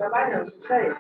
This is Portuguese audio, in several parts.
Trabalhando, isso aí.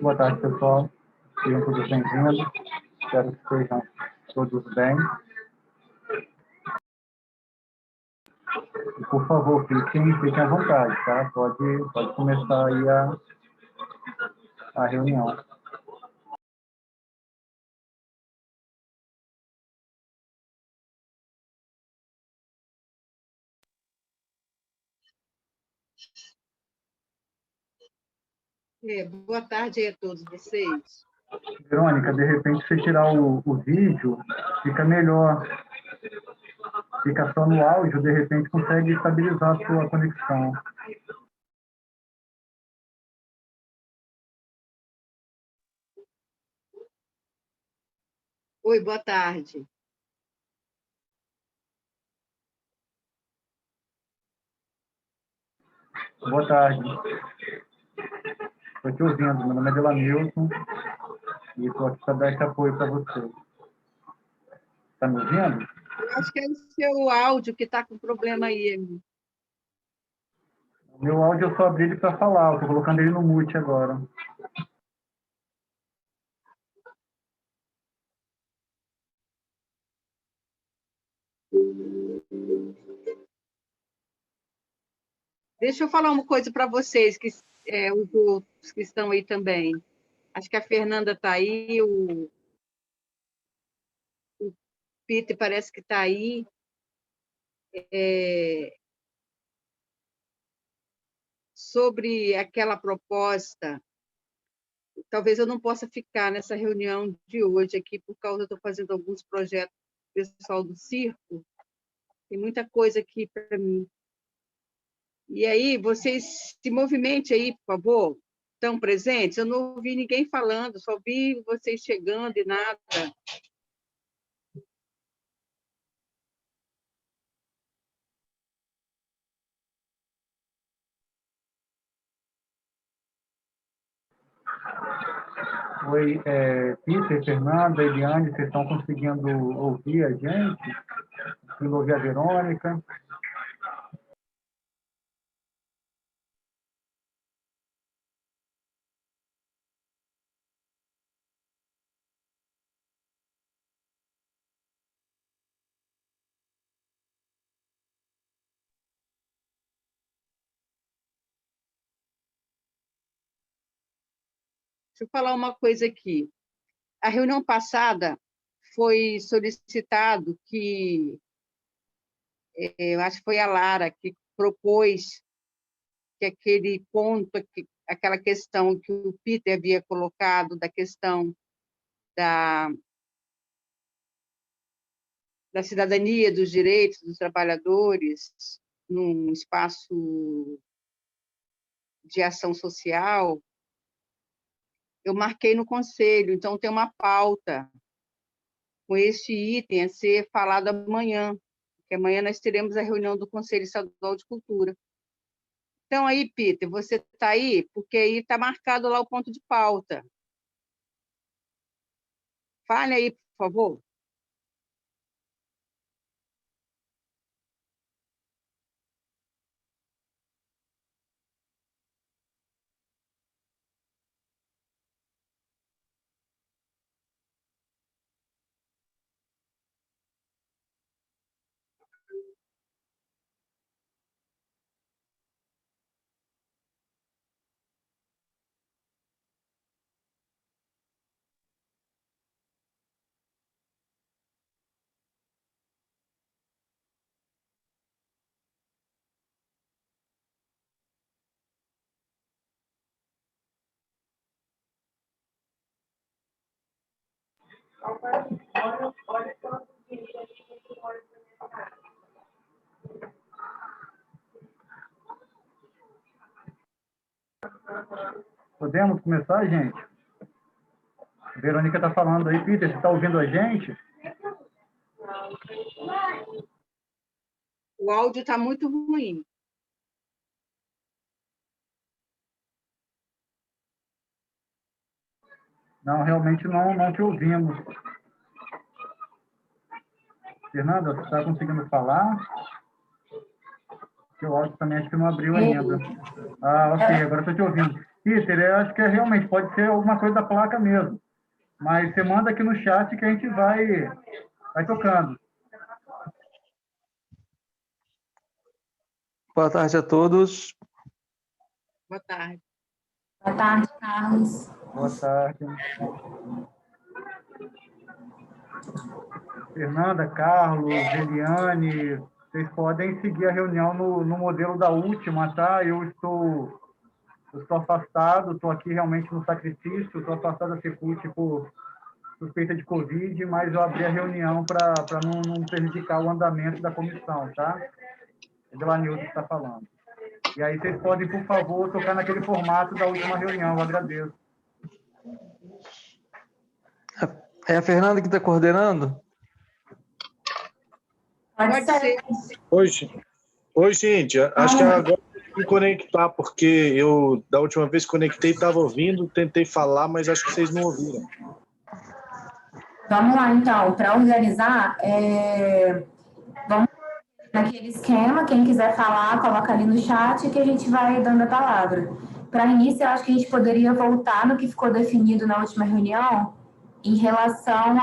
Boa tarde, pessoal. Sejam todos bem-vindos. Espero que estejam todos bem. E, por favor, fiquem à vontade, tá? Pode começar aí a reunião. Boa tarde a todos vocês. Verônica, de repente, você tirar o vídeo, fica melhor. Fica só no áudio, de repente, consegue estabilizar a sua conexão. Oi, boa tarde. Boa tarde. Estou te ouvindo. Meu nome é Delanilson e estou aqui para dar esse apoio para você. Está me ouvindo? Eu acho que é o seu áudio que está com problema aí. O meu áudio eu só abri ele para falar. Estou colocando ele no mute agora. Deixa eu falar uma coisa para vocês, os outros que estão aí também. Acho que a Fernanda está aí, o Peter parece que está aí. Sobre aquela proposta, talvez eu não possa ficar nessa reunião de hoje aqui, por causa, estou fazendo alguns projetos pessoal do circo, tem muita coisa aqui para mim. E aí, vocês se movimentem aí, por favor, estão presentes? Eu não ouvi ninguém falando, só vi vocês chegando e nada. Oi, Peter, Fernanda, Eliane, vocês estão conseguindo ouvir a gente? Conseguindo ouvir a Verônica? Deixa eu falar uma coisa aqui. A reunião passada foi solicitado que, eu acho que foi a Lara que propôs que aquele ponto, aquela questão que o Peter havia colocado, da questão da cidadania, dos direitos dos trabalhadores, num espaço de ação social, eu marquei no conselho, então tem uma pauta com este item a ser falado amanhã, porque amanhã nós teremos a reunião do Conselho Estadual de Cultura. Então, aí, Peter, você está aí? Porque aí está marcado lá o ponto de pauta. Fale aí, por favor. Podemos começar, gente? A Verônica está falando aí. Peter, você está ouvindo a gente? O áudio está muito ruim. Não, realmente não te ouvimos. Fernanda, você está conseguindo falar? Seu áudio também acho que não abriu ainda. Ah, ok, agora estou te ouvindo. Peter, eu acho que realmente pode ser alguma coisa da placa mesmo. Mas você manda aqui no chat que a gente vai tocando. Boa tarde a todos. Boa tarde. Boa tarde, Carlos. Boa tarde. Fernanda, Carlos, Eliane, vocês podem seguir a reunião no modelo da última, tá? Eu estou afastado, estou aqui realmente no sacrifício, estou afastado da Secult por suspeita de Covid, mas eu abri a reunião para não prejudicar o andamento da comissão, tá? É Delanildo que está falando. E aí vocês podem, por favor, tocar naquele formato da última reunião, eu agradeço. É a Fernanda que está coordenando? Pode ser. Oi, gente. Acho que agora eu tenho que me conectar, porque eu, da última vez, conectei, estava ouvindo, tentei falar, mas acho que vocês não ouviram. Vamos lá, então. Para organizar, vamos naquele esquema. Quem quiser falar, coloca ali no chat que a gente vai dando a palavra. Para início, eu acho que a gente poderia voltar no que ficou definido na última reunião em relação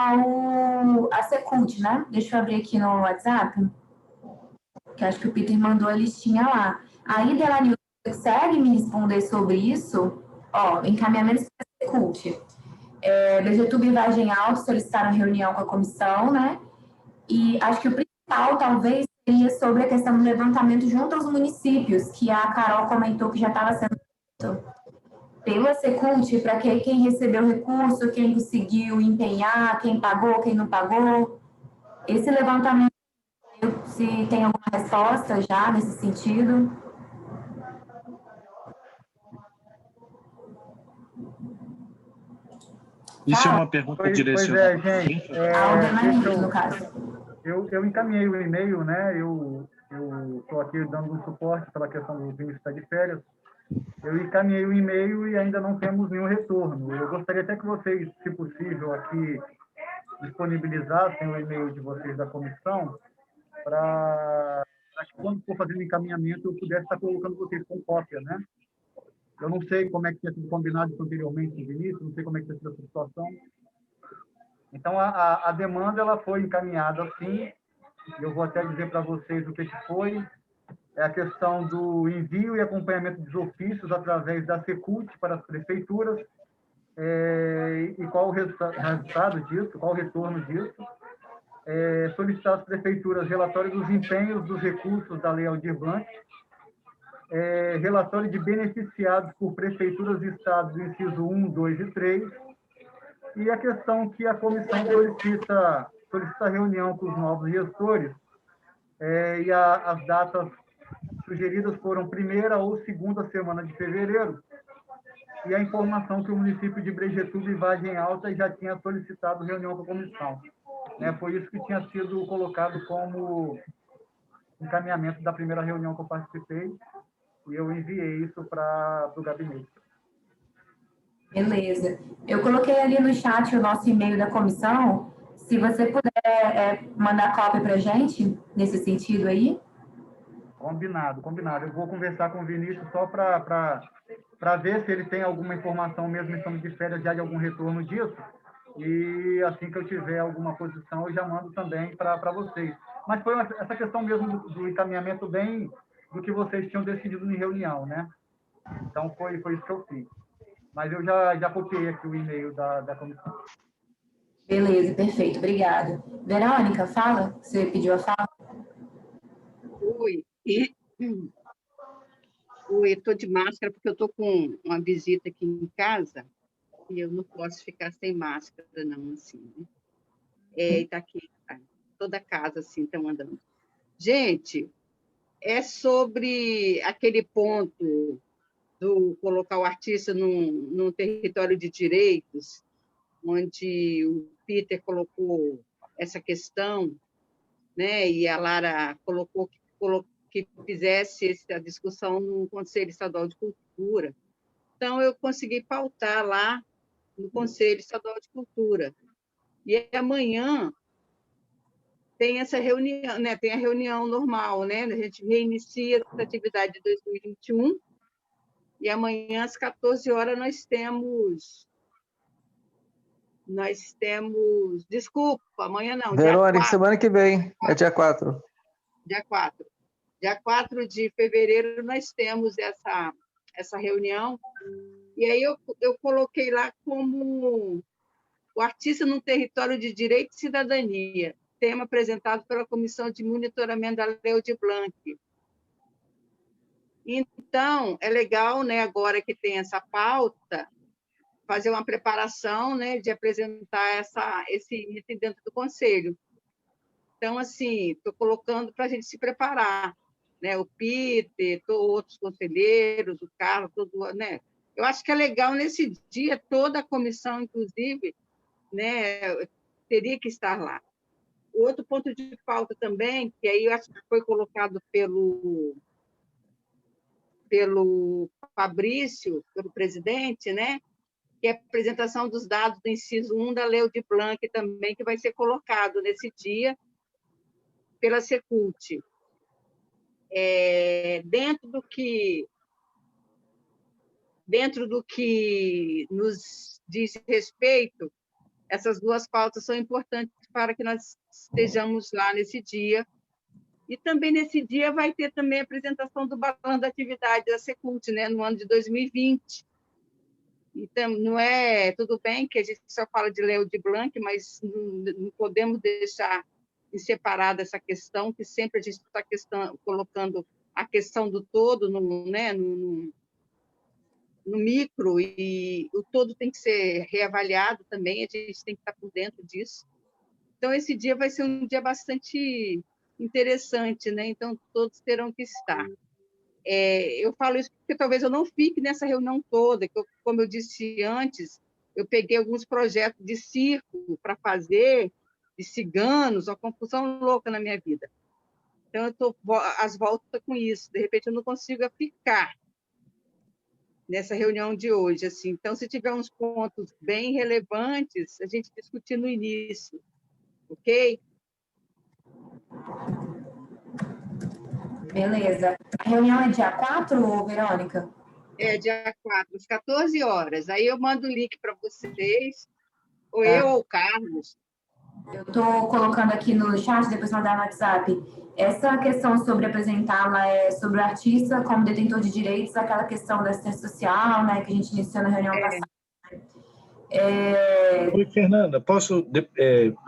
à Secult, né? Deixa eu abrir aqui no WhatsApp, que acho que o Peter mandou a listinha lá. Aí, Delanildo, consegue me responder sobre isso? Ó, encaminhamentos para a Secult. BGTube e Vargem Alto solicitaram reunião com a comissão, né? E acho que o principal, talvez, seria sobre a questão do levantamento junto aos municípios, que a Carol comentou que já estava sendo feito pela Secult, para que quem recebeu o recurso, quem conseguiu empenhar, quem pagou, quem não pagou. Esse levantamento, se tem alguma resposta já nesse sentido. Isso é uma pergunta Pois direcionada. é, gente. No caso. Eu encaminhei o e-mail, né? Eu estou aqui dando um suporte pela questão do Vinícius estar de férias. Eu encaminhei o e-mail e ainda não temos nenhum retorno. Eu gostaria até que vocês, se possível, aqui disponibilizassem o e-mail de vocês da comissão para que, quando for fazendo encaminhamento, eu pudesse estar colocando vocês com cópia, né? Eu não sei como é que tinha sido combinado isso anteriormente com o Vinícius, não sei como é que tinha sido essa situação. Então, a demanda ela foi encaminhada assim, eu vou até dizer para vocês o que foi. É a questão do envio e acompanhamento dos ofícios através da Secult para as prefeituras, e qual o resultado disso, qual o retorno disso. Solicitar às prefeituras relatório dos empenhos dos recursos da Lei Aldir Blanc, relatório de beneficiados por prefeituras e estados, inciso 1, 2 e 3, e a questão que a comissão solicita reunião com os novos gestores, e as datas sugeridas foram primeira ou segunda semana de fevereiro, e a informação que o município de Brejetuba e Vargem Alta já tinha solicitado reunião com a comissão. Foi isso que tinha sido colocado como encaminhamento da primeira reunião que eu participei, e eu enviei isso para o gabinete. Beleza. Eu coloquei ali no chat o nosso e-mail da comissão. Se você puder mandar cópia para a gente, nesse sentido aí. Combinado. Eu vou conversar com o Vinícius só para ver se ele tem alguma informação, mesmo estando de férias, já de algum retorno disso. E assim que eu tiver alguma posição, eu já mando também para vocês. Mas foi essa questão mesmo do encaminhamento bem do que vocês tinham decidido em reunião, né? Então, foi isso que eu fiz. Mas eu já copiei aqui o e-mail da comissão. Beleza, perfeito. Obrigada. Verônica, fala. Você pediu a fala? Oi. Oi, eu estou de máscara porque eu estou com uma visita aqui em casa e eu não posso ficar sem máscara, não, assim, né? Está aqui, tá. Toda a casa, assim, estão andando. Gente, é sobre aquele ponto do colocar o artista num território de direitos, onde o Peter colocou essa questão, né? E a Lara colocou que fizesse essa discussão no Conselho Estadual de Cultura. Então, eu consegui pautar lá no Conselho Estadual de Cultura. E amanhã tem essa reunião, né? Tem a reunião normal, né? A gente reinicia essa atividade de 2021, e amanhã, às 14 horas, nós temos... Desculpa, amanhã não, Verônica, dia 4. semana que vem, é dia 4. Dia 4. Dia 4 de fevereiro, nós temos essa reunião. E aí eu coloquei lá como o artista no território de direito e cidadania, tema apresentado pela Comissão de Monitoramento da Lei Aldir Blanc. Então, é legal, né, agora que tem essa pauta, fazer uma preparação, né, de apresentar esse item dentro do Conselho. Então, assim, estou colocando para a gente se preparar, né? O Peter, outros conselheiros, o Carlos, todo, né? Eu acho que é legal nesse dia toda a comissão, inclusive, né, teria que estar lá. O outro ponto de pauta também, que aí eu acho que foi colocado pelo Fabrício, pelo presidente, né, que é a apresentação dos dados do inciso 1 da Lei Aldir Blanc também, que vai ser colocado nesse dia pela Secult. Dentro do que nos diz respeito, essas duas pautas são importantes para que nós estejamos lá nesse dia. E também nesse dia vai ter também a apresentação do balanço da atividade da Secult, né, no ano de 2020. Então, não é tudo bem que a gente só fala de Lei Aldir Blanc, mas não podemos deixar em separar dessa questão, que sempre a gente está colocando a questão do todo né, no micro, e o todo tem que ser reavaliado também, a gente tem que estar por dentro disso. Então, esse dia vai ser um dia bastante interessante, né? Então, todos terão que estar. Eu falo isso porque talvez eu não fique nessa reunião toda, que como eu disse antes, eu peguei alguns projetos de circo para fazer, de ciganos, uma confusão louca na minha vida. Então, eu estou às voltas com isso. De repente, eu não consigo ficar nessa reunião de hoje. Assim. Então, se tiver uns pontos bem relevantes, a gente discutir no início, ok? Beleza. A reunião é dia 4, Verônica? Dia 4, às 14 horas. Aí eu mando o link para vocês, ou Tá. eu ou o Carlos. Eu estou colocando aqui no chat, depois mandar no WhatsApp. Essa questão sobre apresentá-la é sobre o artista como detentor de direitos, aquela questão da assistência social, né, que a gente iniciou na reunião passada. Oi, Fernanda, posso...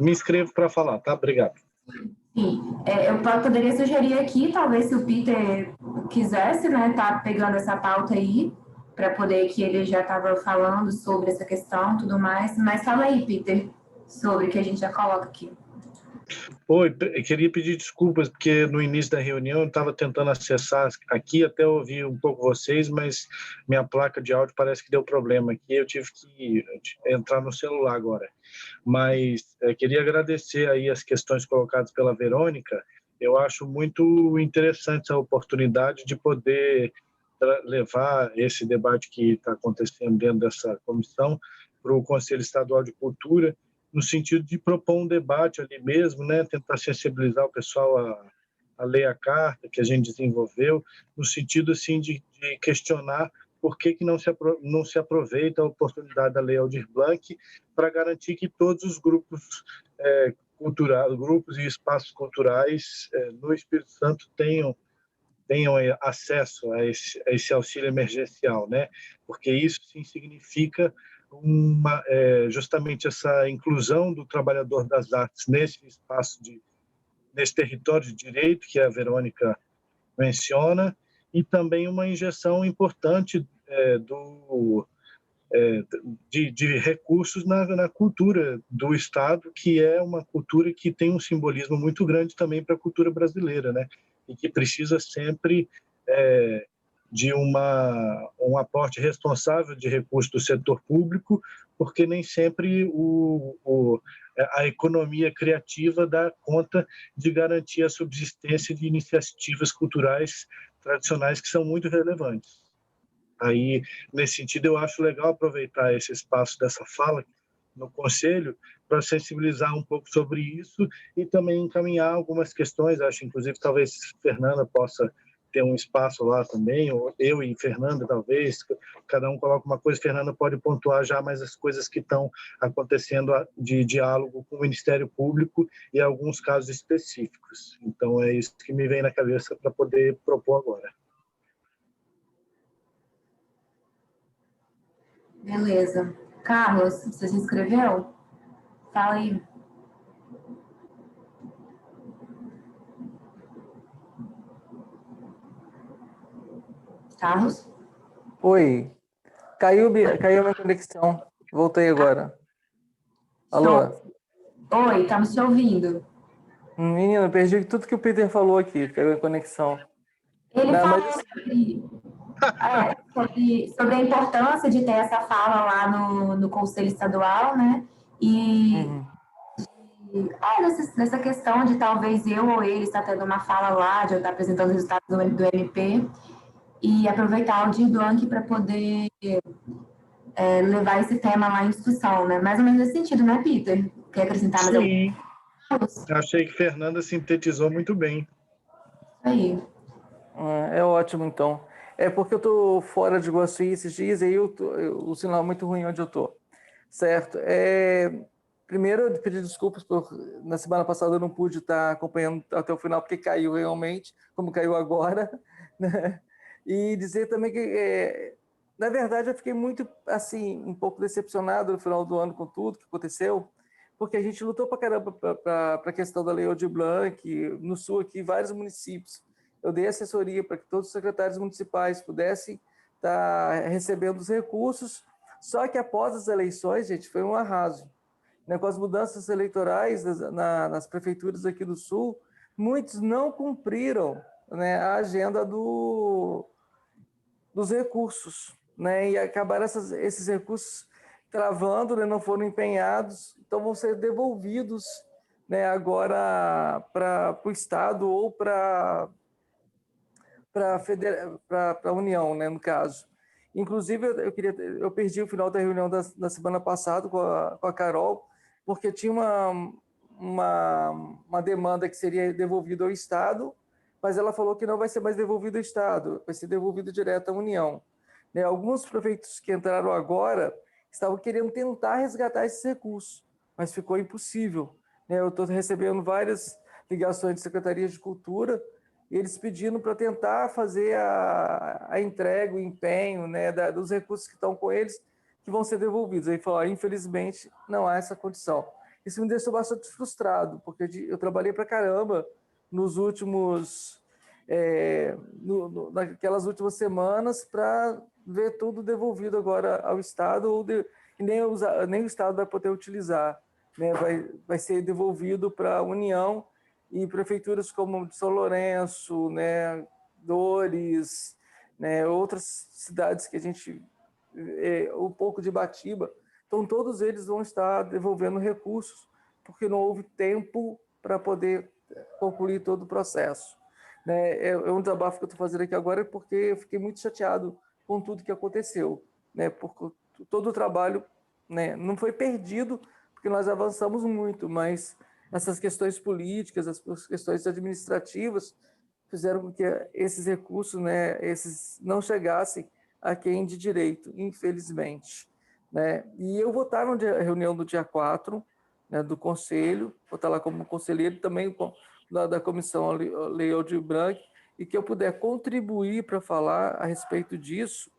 me inscrevo para falar, tá? Obrigado. Sim, eu poderia sugerir aqui, talvez se o Peter quisesse, né, tá pegando essa pauta aí, para poder, que ele já estava falando sobre essa questão e tudo mais, mas fala aí, Peter, sobre que a gente já coloca aqui. Oi, eu queria pedir desculpas, porque no início da reunião eu estava tentando acessar aqui, até ouvir um pouco vocês, mas minha placa de áudio parece que deu problema aqui, eu tive que entrar no celular agora. Mas queria agradecer aí as questões colocadas pela Verônica. Eu acho muito interessante essa oportunidade de poder levar esse debate que está acontecendo dentro dessa comissão para o Conselho Estadual de Cultura, no sentido de propor um debate ali mesmo, né? Tentar sensibilizar o pessoal a ler a carta que a gente desenvolveu, no sentido assim de questionar por que não se aproveita a oportunidade da Lei Aldir Blanc para garantir que todos os grupos culturais, grupos e espaços culturais no Espírito Santo tenham acesso a esse auxílio emergencial, né? Porque isso sim significa justamente essa inclusão do trabalhador das artes nesse espaço nesse território de direito que a Verônica menciona, e também uma injeção importante de recursos na cultura do Estado, que é uma cultura que tem um simbolismo muito grande também para a cultura brasileira, né? E que precisa sempre de um aporte responsável de recursos do setor público, porque nem sempre a economia criativa dá conta de garantir a subsistência de iniciativas culturais tradicionais que são muito relevantes. Aí, nesse sentido, eu acho legal aproveitar esse espaço dessa fala no Conselho para sensibilizar um pouco sobre isso e também encaminhar algumas questões. Acho, inclusive, talvez Fernanda possa ter um espaço lá também, ou eu e Fernanda, talvez, cada um coloca uma coisa, Fernanda pode pontuar já mais as coisas que estão acontecendo de diálogo com o Ministério Público e alguns casos específicos. Então, é isso que me vem na cabeça para poder propor agora. Beleza. Carlos, você se inscreveu? Fala aí. Carlos? Oi. Caiu minha conexão. Voltei agora. Alô? Oi, estamos te ouvindo. Menina, perdi tudo que o Peter falou aqui. Caiu a conexão. Ele Não, falou mas... sobre a importância de ter essa fala lá no Conselho Estadual, né? E nessa questão de talvez eu ou ele estar tendo uma fala lá, de eu estar apresentando os resultados do MP, e aproveitar o Aldir Blanc para poder levar esse tema lá em discussão, né? Mais ou menos nesse sentido, né, Peter? Quer acrescentar mais alguma Sim. coisa? Achei que Fernanda sintetizou muito bem. Aí. É ótimo, então. É porque eu tô fora de Guaçuí esses dias e aí o sinal é muito ruim onde eu tô. Certo. Primeiro, eu pedir desculpas na semana passada eu não pude estar acompanhando até o final porque caiu realmente, como caiu agora, né? E dizer também que, na verdade, eu fiquei muito, assim, um pouco decepcionado no final do ano com tudo que aconteceu, porque a gente lutou para caramba para a questão da Lei Aldir Blanc, no Sul aqui, vários municípios. Eu dei assessoria para que todos os secretários municipais pudessem estar recebendo os recursos, só que após as eleições, gente, foi um arraso. Com as mudanças eleitorais nas prefeituras aqui do Sul, muitos não cumpriram, né, a agenda dos recursos, né, e acabaram esses recursos travando, né, não foram empenhados, então vão ser devolvidos, né, agora para o Estado ou para a União, né, no caso. Inclusive, eu perdi o final da reunião da semana passada com a Carol, porque tinha uma demanda que seria devolvida ao Estado, mas ela falou que não vai ser mais devolvido ao Estado, vai ser devolvido direto à União. Né, alguns prefeitos que entraram agora estavam querendo tentar resgatar esses recursos, mas ficou impossível. Né, eu estou recebendo várias ligações de secretarias de cultura, eles pedindo para tentar fazer a entrega, o empenho, né, dos recursos que estão com eles, que vão ser devolvidos. Aí falou, infelizmente, não há essa condição. Isso me deixou bastante frustrado, porque eu trabalhei para caramba nos últimos, naquelas últimas semanas para ver tudo devolvido agora ao Estado, e nem o Estado vai poder utilizar. Né, vai ser devolvido para a União, e prefeituras como de São Lourenço, né, Dores, né, outras cidades que a gente, um pouco de Batiba, então todos eles vão estar devolvendo recursos, porque não houve tempo para poder concluir todo o processo. Né, é um desabafo que eu estou fazendo aqui agora, porque eu fiquei muito chateado com tudo que aconteceu, né, porque todo o trabalho, né, não foi perdido, porque nós avançamos muito, mas essas questões políticas, as questões administrativas, fizeram com que esses recursos, né, esses não chegassem a quem de direito, infelizmente. Né? E eu vou estar na reunião do dia 4, né, do Conselho, vou estar lá como conselheiro, também da Comissão Lei Aldir Blanc, e que eu puder contribuir para falar a respeito disso,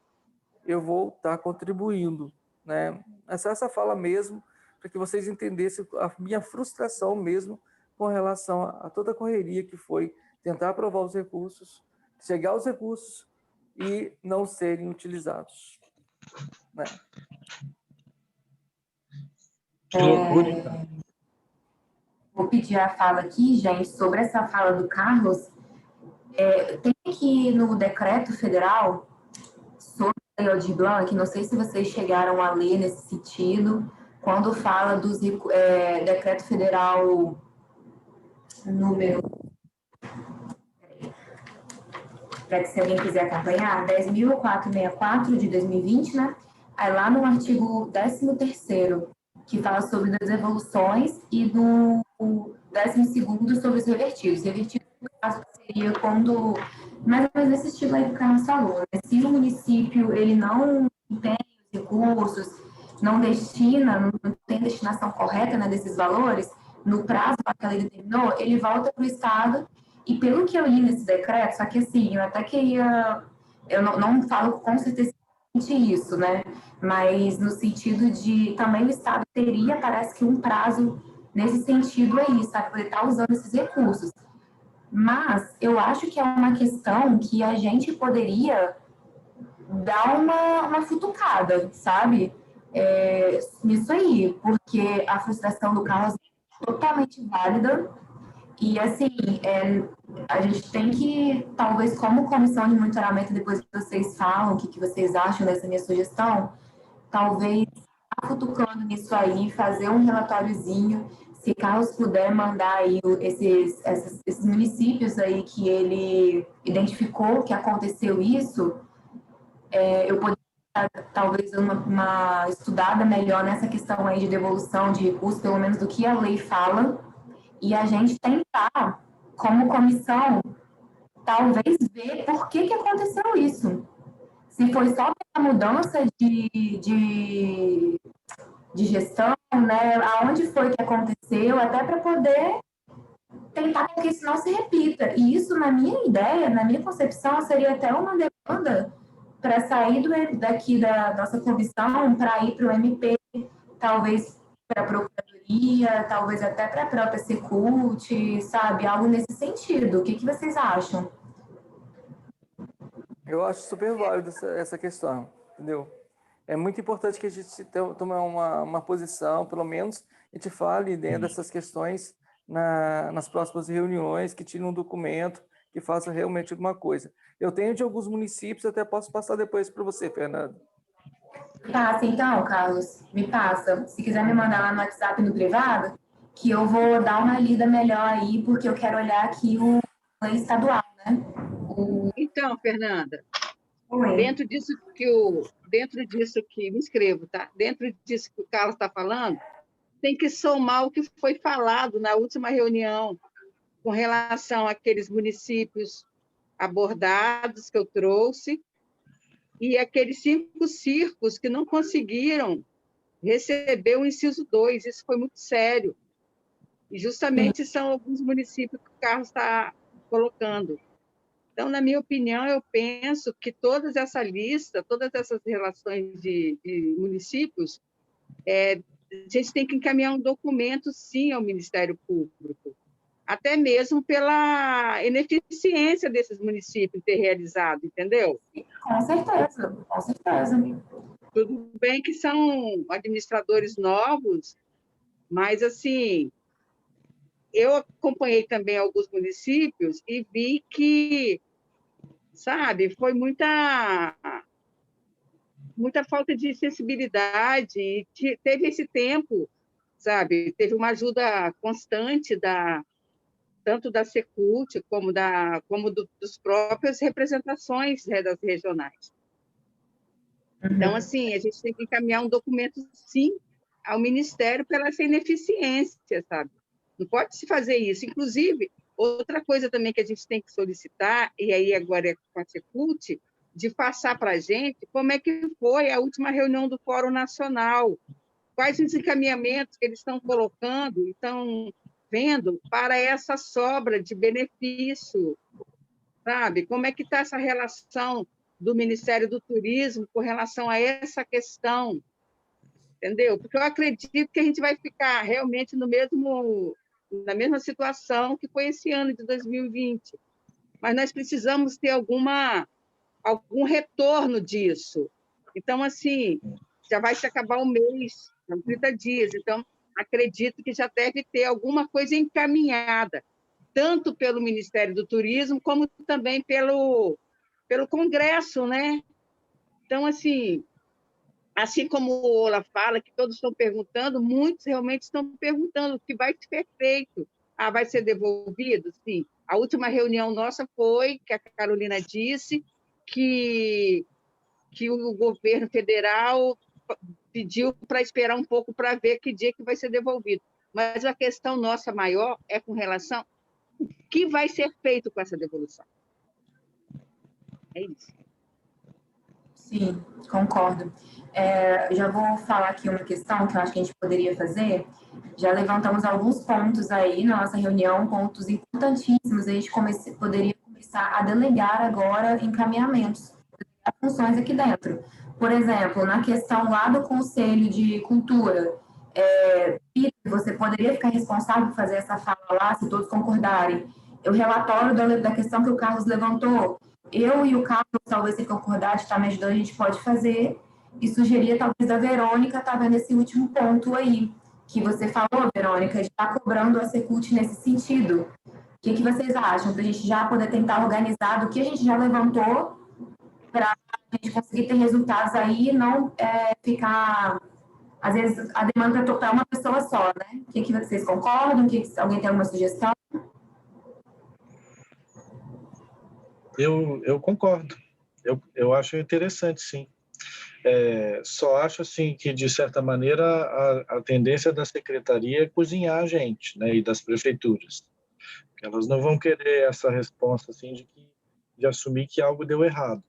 eu vou estar contribuindo. Né? Essa fala mesmo, para que vocês entendessem a minha frustração mesmo com relação a toda a correria que foi tentar aprovar os recursos, chegar aos recursos e não serem utilizados. Né? Que loucura, então. Vou pedir a fala aqui, gente, sobre essa fala do Carlos. Tem aqui no decreto federal sobre a Lei Aldir Blanc, não sei se vocês chegaram a ler nesse sentido, quando fala dos decreto federal número, para que se alguém quiser acompanhar, 10.464 de 2020, né? Aí lá no artigo 13º, que fala sobre as devoluções, e do 12º sobre os revertidos. Revertidos, no caso, seria quando, mais ou menos nesse estilo aí que o Carlos falou, né? Se o município ele não tem os recursos, não destina, não tem destinação correta, né, desses valores, no prazo que a lei determinou, ele volta para o Estado, e pelo que eu li nesse decreto, só que assim, eu até queria, eu não falo com certeza isso, né, mas no sentido de, também o Estado teria, parece que um prazo nesse sentido aí, sabe, poder estar usando esses recursos. Mas eu acho que é uma questão que a gente poderia dar uma futucada, sabe? Nisso aí, porque a frustração do Carlos é totalmente válida e, assim, a gente tem que, talvez, como comissão de monitoramento, depois que vocês falam o que vocês acham dessa minha sugestão, talvez, futucando nisso aí, fazer um relatóriozinho, se Carlos puder mandar aí esses municípios aí que ele identificou que aconteceu isso, eu poderia talvez uma estudada melhor nessa questão aí de devolução de recursos, pelo menos do que a lei fala, e a gente tentar, como comissão, talvez ver por que aconteceu isso. Se foi só uma mudança de gestão, né? Aonde foi que aconteceu, até para poder tentar que isso não se repita. E isso, na minha ideia, na minha concepção, seria até uma demanda para sair daqui da nossa comissão, para ir para o MP, talvez para a Procuradoria, melhoria, talvez até para a própria Secult, sabe? Algo nesse sentido. O que vocês acham? Eu acho super válido essa questão, entendeu? É muito importante que a gente tome uma posição, pelo menos a gente fale dentro dessas questões nas próximas reuniões, que tire um documento, que faça realmente alguma coisa. Eu tenho de alguns municípios, até posso passar depois para você, Fernando. Passa então, Carlos, me passa. Se quiser me mandar lá no WhatsApp no privado, que eu vou dar uma lida melhor aí, porque eu quero olhar aqui o lei estadual, né? Então, Fernanda, Oi. dentro disso que me inscrevo, tá? Dentro disso que o Carlos está falando, tem que somar o que foi falado na última reunião com relação àqueles municípios abordados que eu trouxe e aqueles 5 circos que não conseguiram receber o inciso 2. Isso foi muito sério. E justamente são alguns municípios que o Carlos está colocando. Então, na minha opinião, eu penso que todas essa lista, todas essas relações de municípios, a gente tem que encaminhar um documento, sim, ao Ministério Público, até mesmo pela ineficiência desses municípios ter realizado, entendeu? Com certeza, com certeza. Tudo bem que são administradores novos, mas, assim, eu acompanhei também alguns municípios e vi que, sabe, foi muita falta de sensibilidade, e teve esse tempo, sabe, teve uma ajuda constante tanto da Secult como dos próprias representações, né, das regionais. Então, assim, a gente tem que encaminhar um documento, sim, ao Ministério pela essa ineficiência, sabe? Não pode se fazer isso. Inclusive, outra coisa também que a gente tem que solicitar, e aí agora é com a Secult, de passar para a gente como é que foi a última reunião do Fórum Nacional, quais os encaminhamentos que eles estão colocando, estão vendo para essa sobra de benefício, sabe? Como é que está essa relação do Ministério do Turismo com relação a essa questão, entendeu? Porque eu acredito que a gente vai ficar realmente na mesma situação que foi esse ano de 2020, mas nós precisamos ter algum retorno disso. Então, assim, já vai se acabar o mês, são 30 dias, então acredito que já deve ter alguma coisa encaminhada, tanto pelo Ministério do Turismo, como também pelo Congresso, né? Então, assim como o Ola fala, que todos estão perguntando, muitos realmente estão perguntando o que vai ser feito. Ah, vai ser devolvido? Sim. A última reunião nossa foi, que a Carolina disse, que o governo federal pediu para esperar um pouco para ver que dia que vai ser devolvido. Mas a questão nossa maior é com relação ao que vai ser feito com essa devolução. É isso. Sim, concordo. Já vou falar aqui uma questão que eu acho que a gente poderia fazer. Já levantamos alguns pontos aí na nossa reunião, pontos importantíssimos. A gente poderia começar a delegar agora encaminhamentos, funções aqui dentro. Por exemplo, na questão lá do Conselho de Cultura, você poderia ficar responsável por fazer essa fala lá, se todos concordarem. O relatório da questão que o Carlos levantou, eu e o Carlos, talvez se concordar, de estar me ajudando, a gente pode fazer, e sugeria talvez a Verônica estar vendo esse último ponto aí, que você falou, Verônica, de estar cobrando a Secult nesse sentido. O que vocês acham? Para a gente já poder tentar organizar do que a gente já levantou, para a gente conseguir ter resultados aí e não ficar... Às vezes, a demanda é uma pessoa só, né? O que vocês concordam? Alguém tem alguma sugestão? Eu concordo. Eu acho interessante, sim. Só acho assim que, de certa maneira, a tendência da secretaria é cozinhar a gente, né, e das prefeituras. Elas não vão querer essa resposta assim, de assumir que algo deu errado.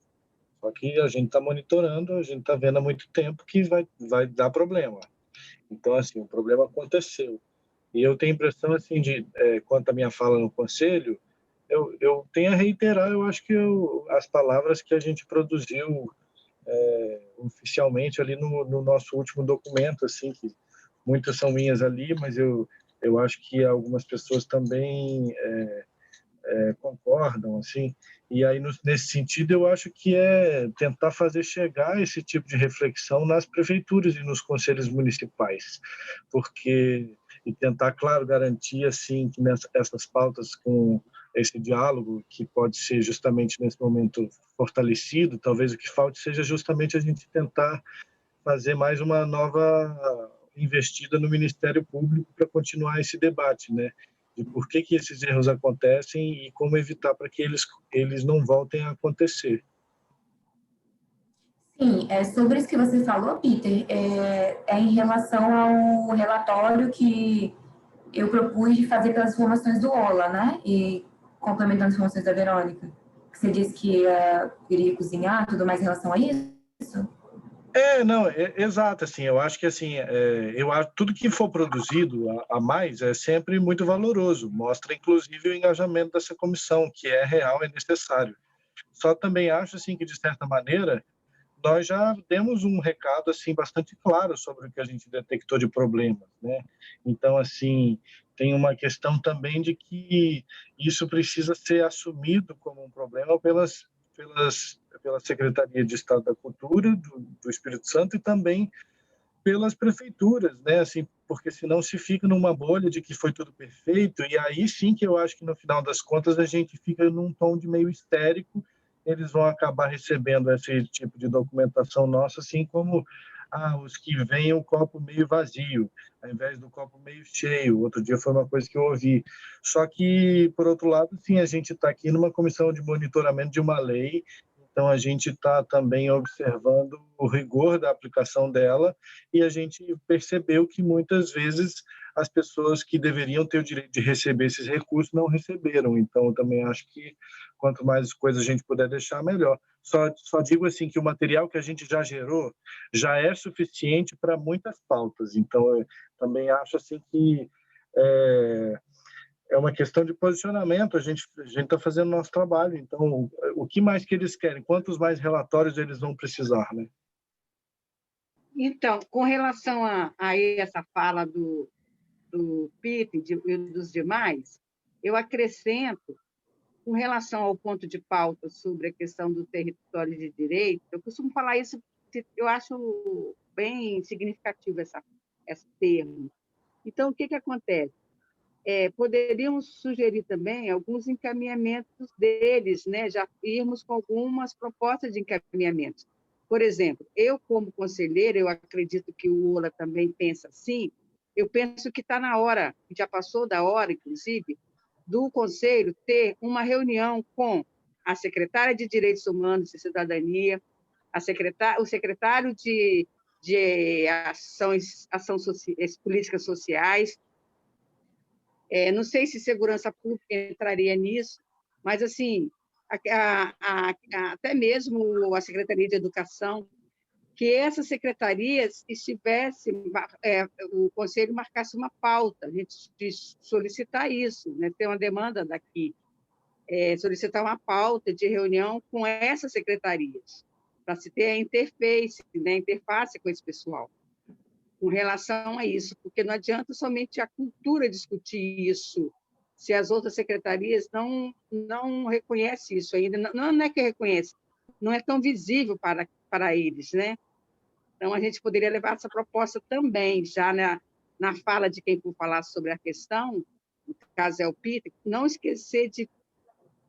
Só que a gente está monitorando, a gente está vendo há muito tempo que vai dar problema. Então, assim, o problema aconteceu. E eu tenho a impressão, assim, quanto à minha fala no conselho, eu tenho a reiterar, eu acho que as palavras que a gente produziu oficialmente ali no nosso último documento, assim, que muitas são minhas ali, mas eu acho que algumas pessoas também concordam, assim. E aí, nesse sentido, eu acho que é tentar fazer chegar esse tipo de reflexão nas prefeituras e nos conselhos municipais, porque e tentar, claro, garantir assim que essas pautas com esse diálogo que pode ser justamente nesse momento fortalecido, talvez o que falte seja justamente a gente tentar fazer mais uma nova investida no Ministério Público para continuar esse debate, né? De por que esses erros acontecem e como evitar para que eles não voltem a acontecer. Sim, sobre isso que você falou, Peter, em relação ao relatório que eu propus de fazer pelas informações do OLA, né? E complementando as informações da Verônica, que você disse que iria cozinhar, tudo mais em relação a isso? Não, exato, assim, eu acho que assim, tudo que for produzido a mais é sempre muito valoroso, mostra inclusive o engajamento dessa comissão, que é real, é necessário. Só também acho assim que de certa maneira nós já demos um recado assim bastante claro sobre o que a gente detectou de problemas, né? Então assim, tem uma questão também de que isso precisa ser assumido como um problema pela Secretaria de Estado da Cultura do Espírito Santo e também pelas prefeituras, né? Assim, porque senão se fica numa bolha de que foi tudo perfeito e aí sim que eu acho que no final das contas a gente fica num tom de meio histérico. Eles vão acabar recebendo esse tipo de documentação nossa, assim como os que veem o copo meio vazio, ao invés do copo meio cheio. Outro dia foi uma coisa que eu ouvi. Só que, por outro lado, sim, a gente está aqui numa comissão de monitoramento de uma lei, então a gente está também observando o rigor da aplicação dela e a gente percebeu que muitas vezes as pessoas que deveriam ter o direito de receber esses recursos não receberam. Então, eu também acho que quanto mais coisas a gente puder deixar, melhor. Só digo assim que o material que a gente já gerou já é suficiente para muitas pautas. Então, eu também acho assim que é uma questão de posicionamento. A gente está fazendo o nosso trabalho. Então, o que mais que eles querem? Quantos mais relatórios eles vão precisar, né? Então, com relação a essa fala do Peter e dos demais, eu acrescento, com relação ao ponto de pauta sobre a questão do território de direito, eu costumo falar isso, eu acho bem significativo esse termo. Então, o que acontece? Poderíamos sugerir também alguns encaminhamentos deles, né? Já irmos com algumas propostas de encaminhamentos. Por exemplo, eu, como conselheira, eu acredito que o OLA também pensa assim, eu penso que está na hora, já passou da hora, inclusive, do Conselho ter uma reunião com a secretária de Direitos Humanos e Cidadania, o secretário de políticas sociais. Não sei se segurança pública entraria nisso, mas assim, até mesmo a Secretaria de Educação, que essas secretarias estivessem, o Conselho marcasse uma pauta, a gente solicitar isso, né? Ter uma demanda daqui, solicitar uma pauta de reunião com essas secretarias, para se ter a interface, né? Interface com esse pessoal, com relação a isso, porque não adianta somente a cultura discutir isso, se as outras secretarias não reconhecem isso ainda, não é que reconhece, não é tão visível para eles, né? Então, a gente poderia levar essa proposta também, já na fala de quem for falar sobre a questão, no caso é o Peter, não esquecer de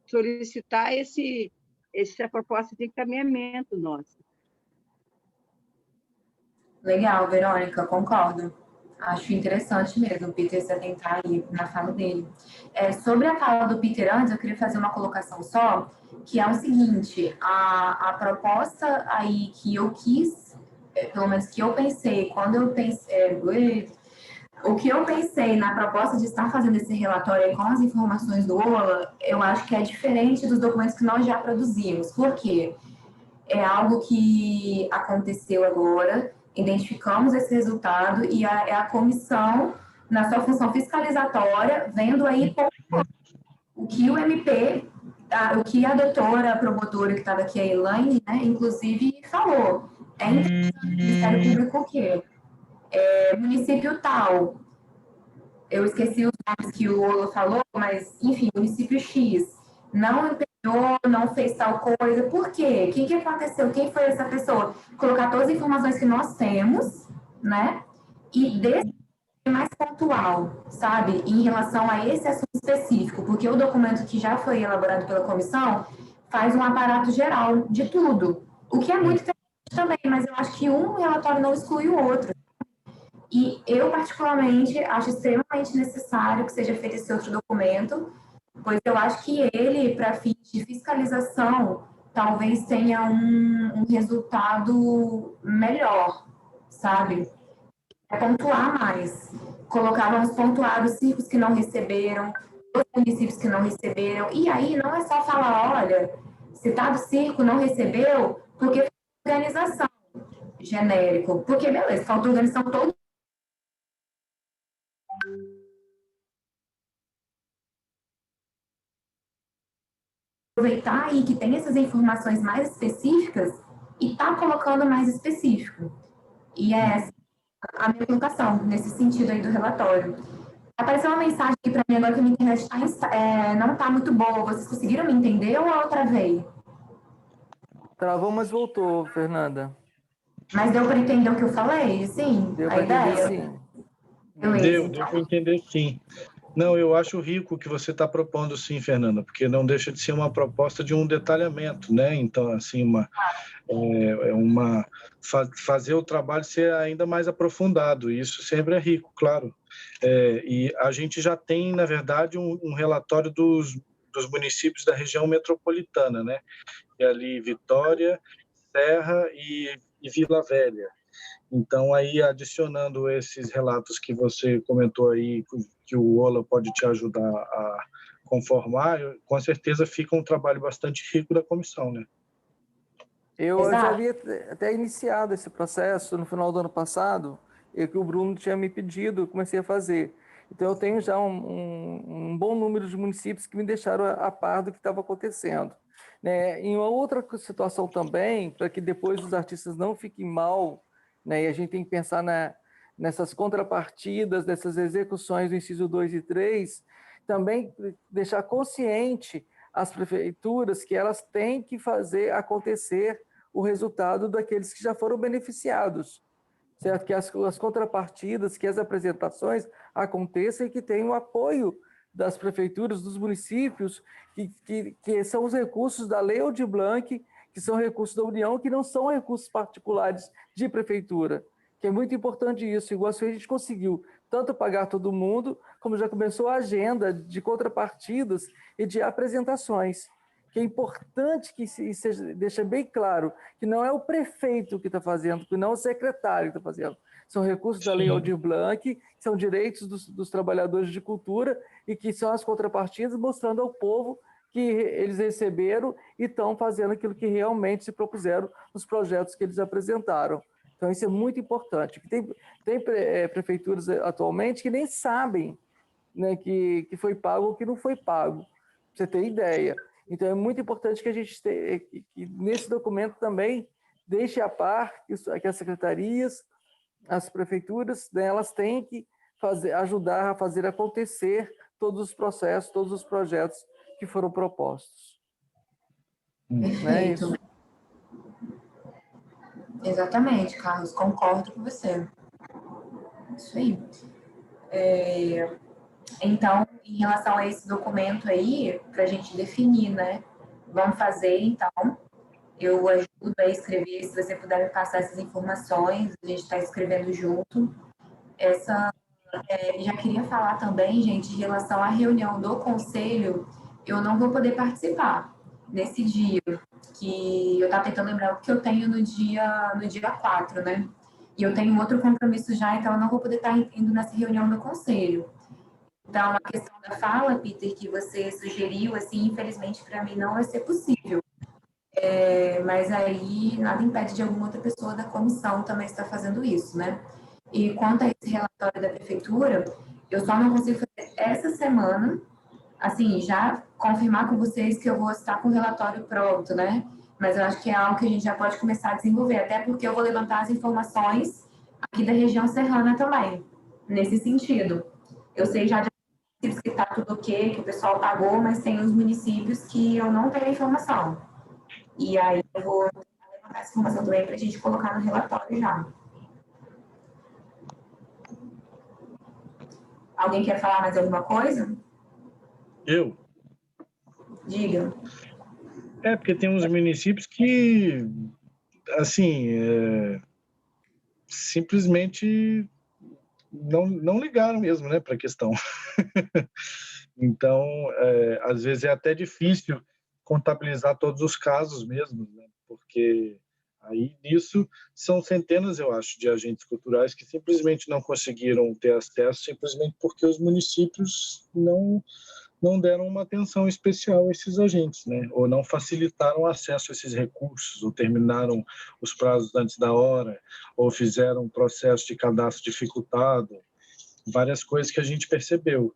solicitar essa proposta de encaminhamento nossa. Legal, Verônica, concordo. Acho interessante mesmo o Peter se atentar aí na fala dele. Sobre a fala do Peter antes, eu queria fazer uma colocação só, que é o seguinte, a proposta aí que eu quis, pelo menos que eu pensei, quando eu pensei, o que eu pensei na proposta de estar fazendo esse relatório aí com as informações do OLA, eu acho que é diferente dos documentos que nós já produzimos. Por quê? É algo que aconteceu agora, identificamos esse resultado e é a comissão, na sua função fiscalizatória, vendo aí o que o MP, o que a doutora promotora que estava aqui, a Elaine, né, inclusive falou. É interessante o Ministério Público o quê? Município tal, eu esqueci os nomes que o Olo falou, mas, enfim, município X, não empenhou, não fez tal coisa, por quê? O que aconteceu? Quem foi essa pessoa? Colocar todas as informações que nós temos, né? E desse mais pontual, sabe? Em relação a esse assunto específico, porque o documento que já foi elaborado pela comissão faz um aparato geral de tudo, o que é muito interessante também, mas eu acho que um relatório não exclui o outro. E eu, particularmente, acho extremamente necessário que seja feito esse outro documento, pois eu acho que ele, para fins de fiscalização, talvez tenha um resultado melhor, sabe? Pontuar mais. Colocar, vamos pontuar os circos que não receberam, os municípios que não receberam, e aí não é só falar, olha, citado circo não recebeu porque foi organização genérico, porque beleza, falta organização todo. Aproveitar aí que tem essas informações mais específicas e tá colocando mais específico. E é essa a minha colocação, nesse sentido aí do relatório. Apareceu uma mensagem aqui para mim agora que a minha internet não está muito boa. Vocês conseguiram me entender ou eu travei? Travou, mas voltou, Fernanda. Mas deu para entender o que eu falei? Sim? Deu para entender, sim. Deu para entender, sim. Não, eu acho rico o que você está propondo, sim, Fernanda, porque não deixa de ser uma proposta de um detalhamento, né? Então, assim, fazer o trabalho ser ainda mais aprofundado, e isso sempre é rico, claro. E a gente já tem, na verdade, um relatório dos municípios da região metropolitana, né? Que é ali Vitória, Serra e Vila Velha. Então, aí, adicionando esses relatos que você comentou aí, que o Ola pode te ajudar a conformar, com certeza fica um trabalho bastante rico da comissão, né? Eu já havia até iniciado esse processo no final do ano passado, e que o Bruno tinha me pedido, eu comecei a fazer. Então, eu tenho já um bom número de municípios que me deixaram a par do que estava acontecendo. Né? Em uma outra situação também, para que depois os artistas não fiquem mal, né? E a gente tem que pensar nessas contrapartidas, dessas execuções do inciso 2 e 3, também deixar consciente as prefeituras que elas têm que fazer acontecer o resultado daqueles que já foram beneficiados, certo? Que as contrapartidas, que as apresentações aconteçam e que tenham o apoio das prefeituras, dos municípios, que são os recursos da Lei Aldir Blanc, que são recursos da União, que não são recursos particulares de prefeitura, que é muito importante isso. Igual assim, a gente conseguiu tanto pagar todo mundo, como já começou a agenda de contrapartidas e de apresentações, que é importante que deixe bem claro que não é o prefeito que está fazendo, que não é o secretário que está fazendo. São recursos da Lei Aldir Blanc, são direitos dos trabalhadores de cultura e que são as contrapartidas mostrando ao povo que eles receberam e estão fazendo aquilo que realmente se propuseram nos projetos que eles apresentaram. Então, isso é muito importante. Tem prefeituras atualmente que nem sabem, né, que foi pago ou que não foi pago, pra você ter ideia. Então, é muito importante que a gente, que nesse documento também, deixe a par que as secretarias, as prefeituras, né, elas têm que ajudar a fazer acontecer todos os processos, todos os projetos que foram propostos. Perfeito. Né, Exatamente, Carlos, concordo com você. Isso aí. Então, em relação a esse documento aí, para a gente definir, né? Vamos fazer, então, eu ajudo a escrever, se você puder me passar essas informações, a gente está escrevendo junto. Já queria falar também, gente, em relação à reunião do conselho, eu não vou poder participar nesse dia, que eu estava tentando lembrar o que eu tenho no dia 4, né? E eu tenho outro compromisso já, então eu não vou poder estar indo nessa reunião do conselho. Então, a questão da fala, Peter, que você sugeriu, assim, infelizmente para mim não vai ser possível. Mas aí nada impede de alguma outra pessoa da comissão também estar fazendo isso, né? E quanto a esse relatório da prefeitura, eu só não consigo fazer essa semana, assim, já confirmar com vocês que eu vou estar com o relatório pronto, né? Mas eu acho que é algo que a gente já pode começar a desenvolver, até porque eu vou levantar as informações aqui da região serrana também, nesse sentido. Eu sei já de municípios que está tudo ok, que o pessoal pagou, mas tem os municípios que eu não tenho informação. E aí eu vou levantar essa informação também para a gente colocar no relatório já. Alguém quer falar mais alguma coisa? Eu? Diga. Porque tem uns municípios que, assim, simplesmente não ligaram mesmo, né, para a questão. Então, às vezes é até difícil contabilizar todos os casos mesmo, né, porque aí nisso são centenas, eu acho, de agentes culturais que simplesmente não conseguiram ter acesso, simplesmente porque os municípios não deram uma atenção especial a esses agentes, né? Ou não facilitaram o acesso a esses recursos, ou terminaram os prazos antes da hora, ou fizeram um processo de cadastro dificultado, várias coisas que a gente percebeu.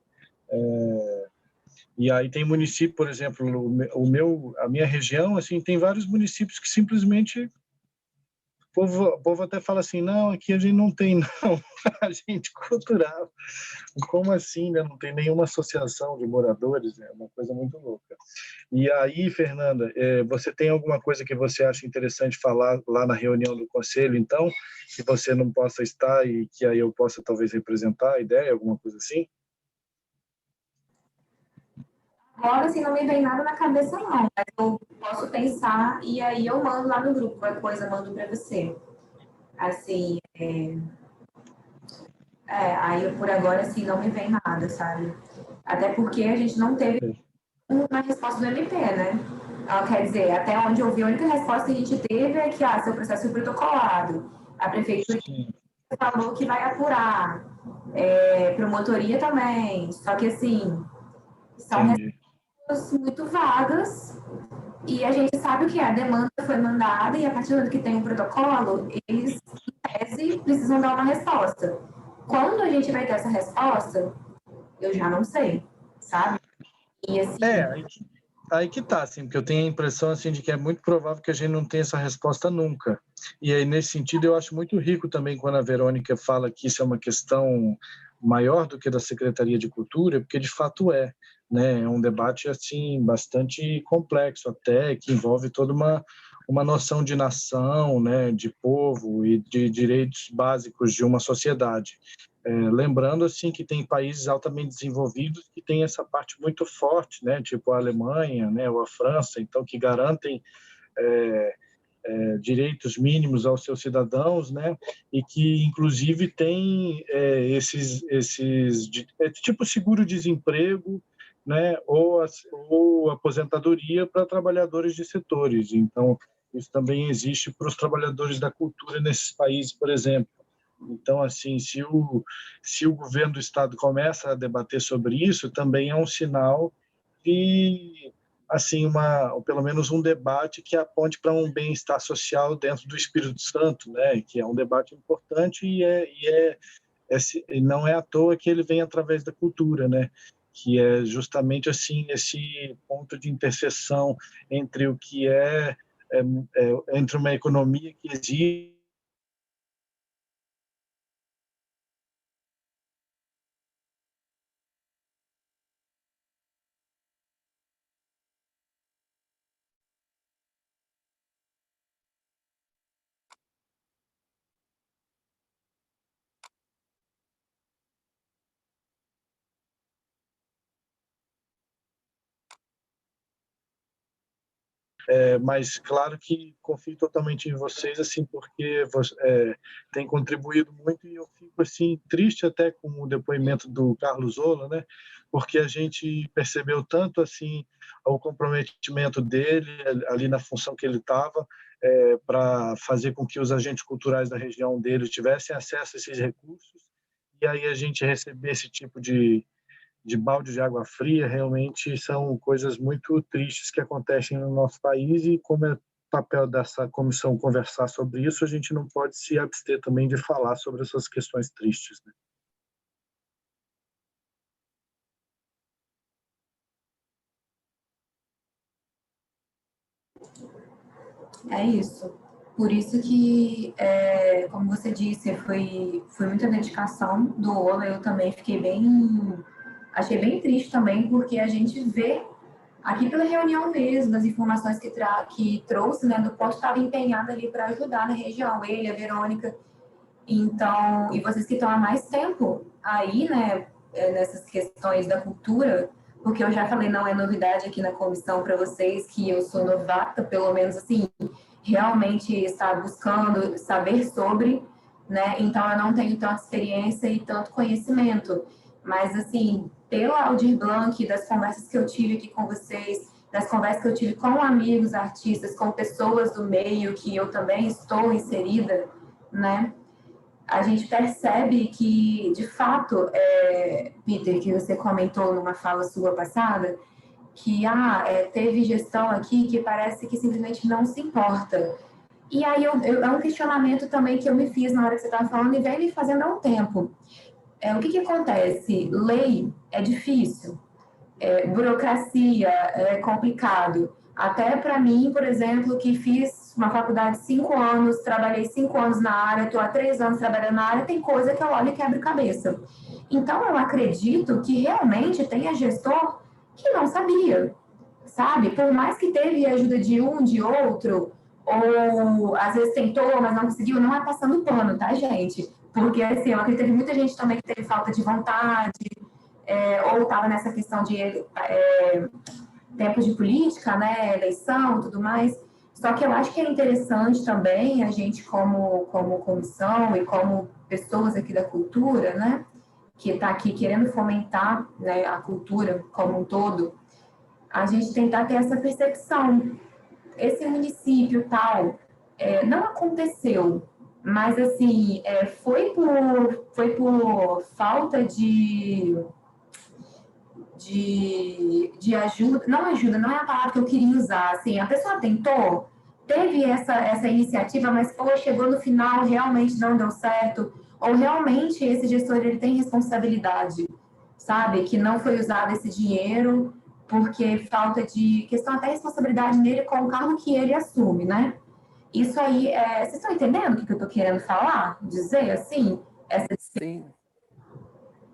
E aí tem município, por exemplo, a minha região, assim, tem vários municípios que simplesmente o povo até fala assim, não, aqui a gente não tem, não, agente cultural. Como assim, né? Não tem nenhuma associação de moradores, é uma coisa muito louca. E aí, Fernanda, você tem alguma coisa que você acha interessante falar lá na reunião do conselho, então, que você não possa estar e que aí eu possa talvez representar a ideia, alguma coisa assim? Agora, assim, não me vem nada na cabeça, não. Mas eu posso pensar e aí eu mando lá no grupo. Qualquer coisa, eu mando para você. Assim, aí por agora, assim, não me vem nada, sabe? Até porque a gente não teve uma resposta do MP, né? Quer dizer, até onde eu vi, a única resposta que a gente teve é que, seu processo foi protocolado. A prefeitura falou que vai apurar. Promotoria também. Só que, assim, são respostas muito vagas e a gente sabe que a demanda foi mandada e a partir do momento que tem um protocolo, eles, em tese, precisam dar uma resposta. Quando a gente vai ter essa resposta, eu já não sei, sabe? E assim... Aí que tá, assim, porque eu tenho a impressão, assim, de que é muito provável que a gente não tenha essa resposta nunca. E aí, nesse sentido, eu acho muito rico também quando a Verônica fala que isso é uma questão maior do que da Secretaria de Cultura, porque de fato né? É um debate, assim, bastante complexo até, que envolve toda uma noção de nação, né? De povo e de direitos básicos de uma sociedade. Lembrando assim que tem países altamente desenvolvidos que têm essa parte muito forte, né, tipo a Alemanha, né, ou a França, então que garantem direitos mínimos aos seus cidadãos, né, e que inclusive tem tipo seguro-desemprego, né, ou aposentadoria para trabalhadores de setores. Então isso também existe para os trabalhadores da cultura nesses países, por exemplo. Então, assim, se o governo do estado começa a debater sobre isso, também é um sinal de, assim, ou pelo menos um debate que aponte para um bem-estar social dentro do Espírito Santo, né? Que é um debate importante e não é à toa que ele vem através da cultura, né? Que é justamente assim esse ponto de interseção entre o que entre uma economia que existe mas claro que confio totalmente em vocês, assim, porque tem contribuído muito e eu fico assim triste até com o depoimento do Carlos Ola, né? Porque a gente percebeu tanto assim o comprometimento dele ali na função que ele estava para fazer com que os agentes culturais da região dele tivessem acesso a esses recursos e aí a gente receber esse tipo de balde de água fria, realmente são coisas muito tristes que acontecem no nosso país e como é papel dessa comissão conversar sobre isso, a gente não pode se abster também de falar sobre essas questões tristes, né? É isso. Por isso que, como você disse, foi muita dedicação do Ola. Eu também achei bem triste também, porque a gente vê aqui pela reunião mesmo, as informações que trouxe, né, do Porto estava empenhado ali para ajudar na região, ele, a Verônica. Então, e vocês que estão há mais tempo aí, né, nessas questões da cultura, porque eu já falei, não é novidade aqui na comissão para vocês que eu sou novata, pelo menos assim, realmente está buscando saber sobre, né? Então eu não tenho tanta experiência e tanto conhecimento, mas assim, pela Aldir Blanc, das conversas que eu tive aqui com vocês, das conversas que eu tive com amigos artistas, com pessoas do meio que eu também estou inserida, né? A gente percebe que, de fato, Peter, que você comentou numa fala sua passada, que teve gestão aqui que parece que simplesmente não se importa. E aí é um questionamento também que eu me fiz na hora que você estava falando e vem me fazendo há um tempo. O que acontece? Lei é difícil, burocracia é complicado. Até para mim, por exemplo, que fiz uma faculdade de 5 anos, trabalhei 5 anos na área, estou há 3 anos trabalhando na área, tem coisa que eu olho e quebro cabeça. Então, eu acredito que realmente tenha gestor que não sabia, sabe? Por mais que teve ajuda de um, de outro, ou às vezes tentou, mas não conseguiu, não é passando pano, tá, gente? Porque, assim, eu acredito que muita gente também que teve falta de vontade, ou estava nessa questão de tempos de política, né, eleição e tudo mais. Só que eu acho que é interessante também a gente, como comissão e como pessoas aqui da cultura, né, que está aqui querendo fomentar, né, a cultura como um todo, a gente tentar ter essa percepção. Esse município tal não aconteceu, mas assim foi por falta de ajuda, não é a palavra que eu queria usar, assim, a pessoa tentou, teve essa iniciativa, mas chegou no final, realmente não deu certo, ou realmente esse gestor ele tem responsabilidade, sabe, que não foi usado esse dinheiro, porque falta de questão até responsabilidade nele com o cargo que ele assume, né? Isso aí, vocês estão entendendo o que eu estou querendo falar? Dizer, assim? Sim.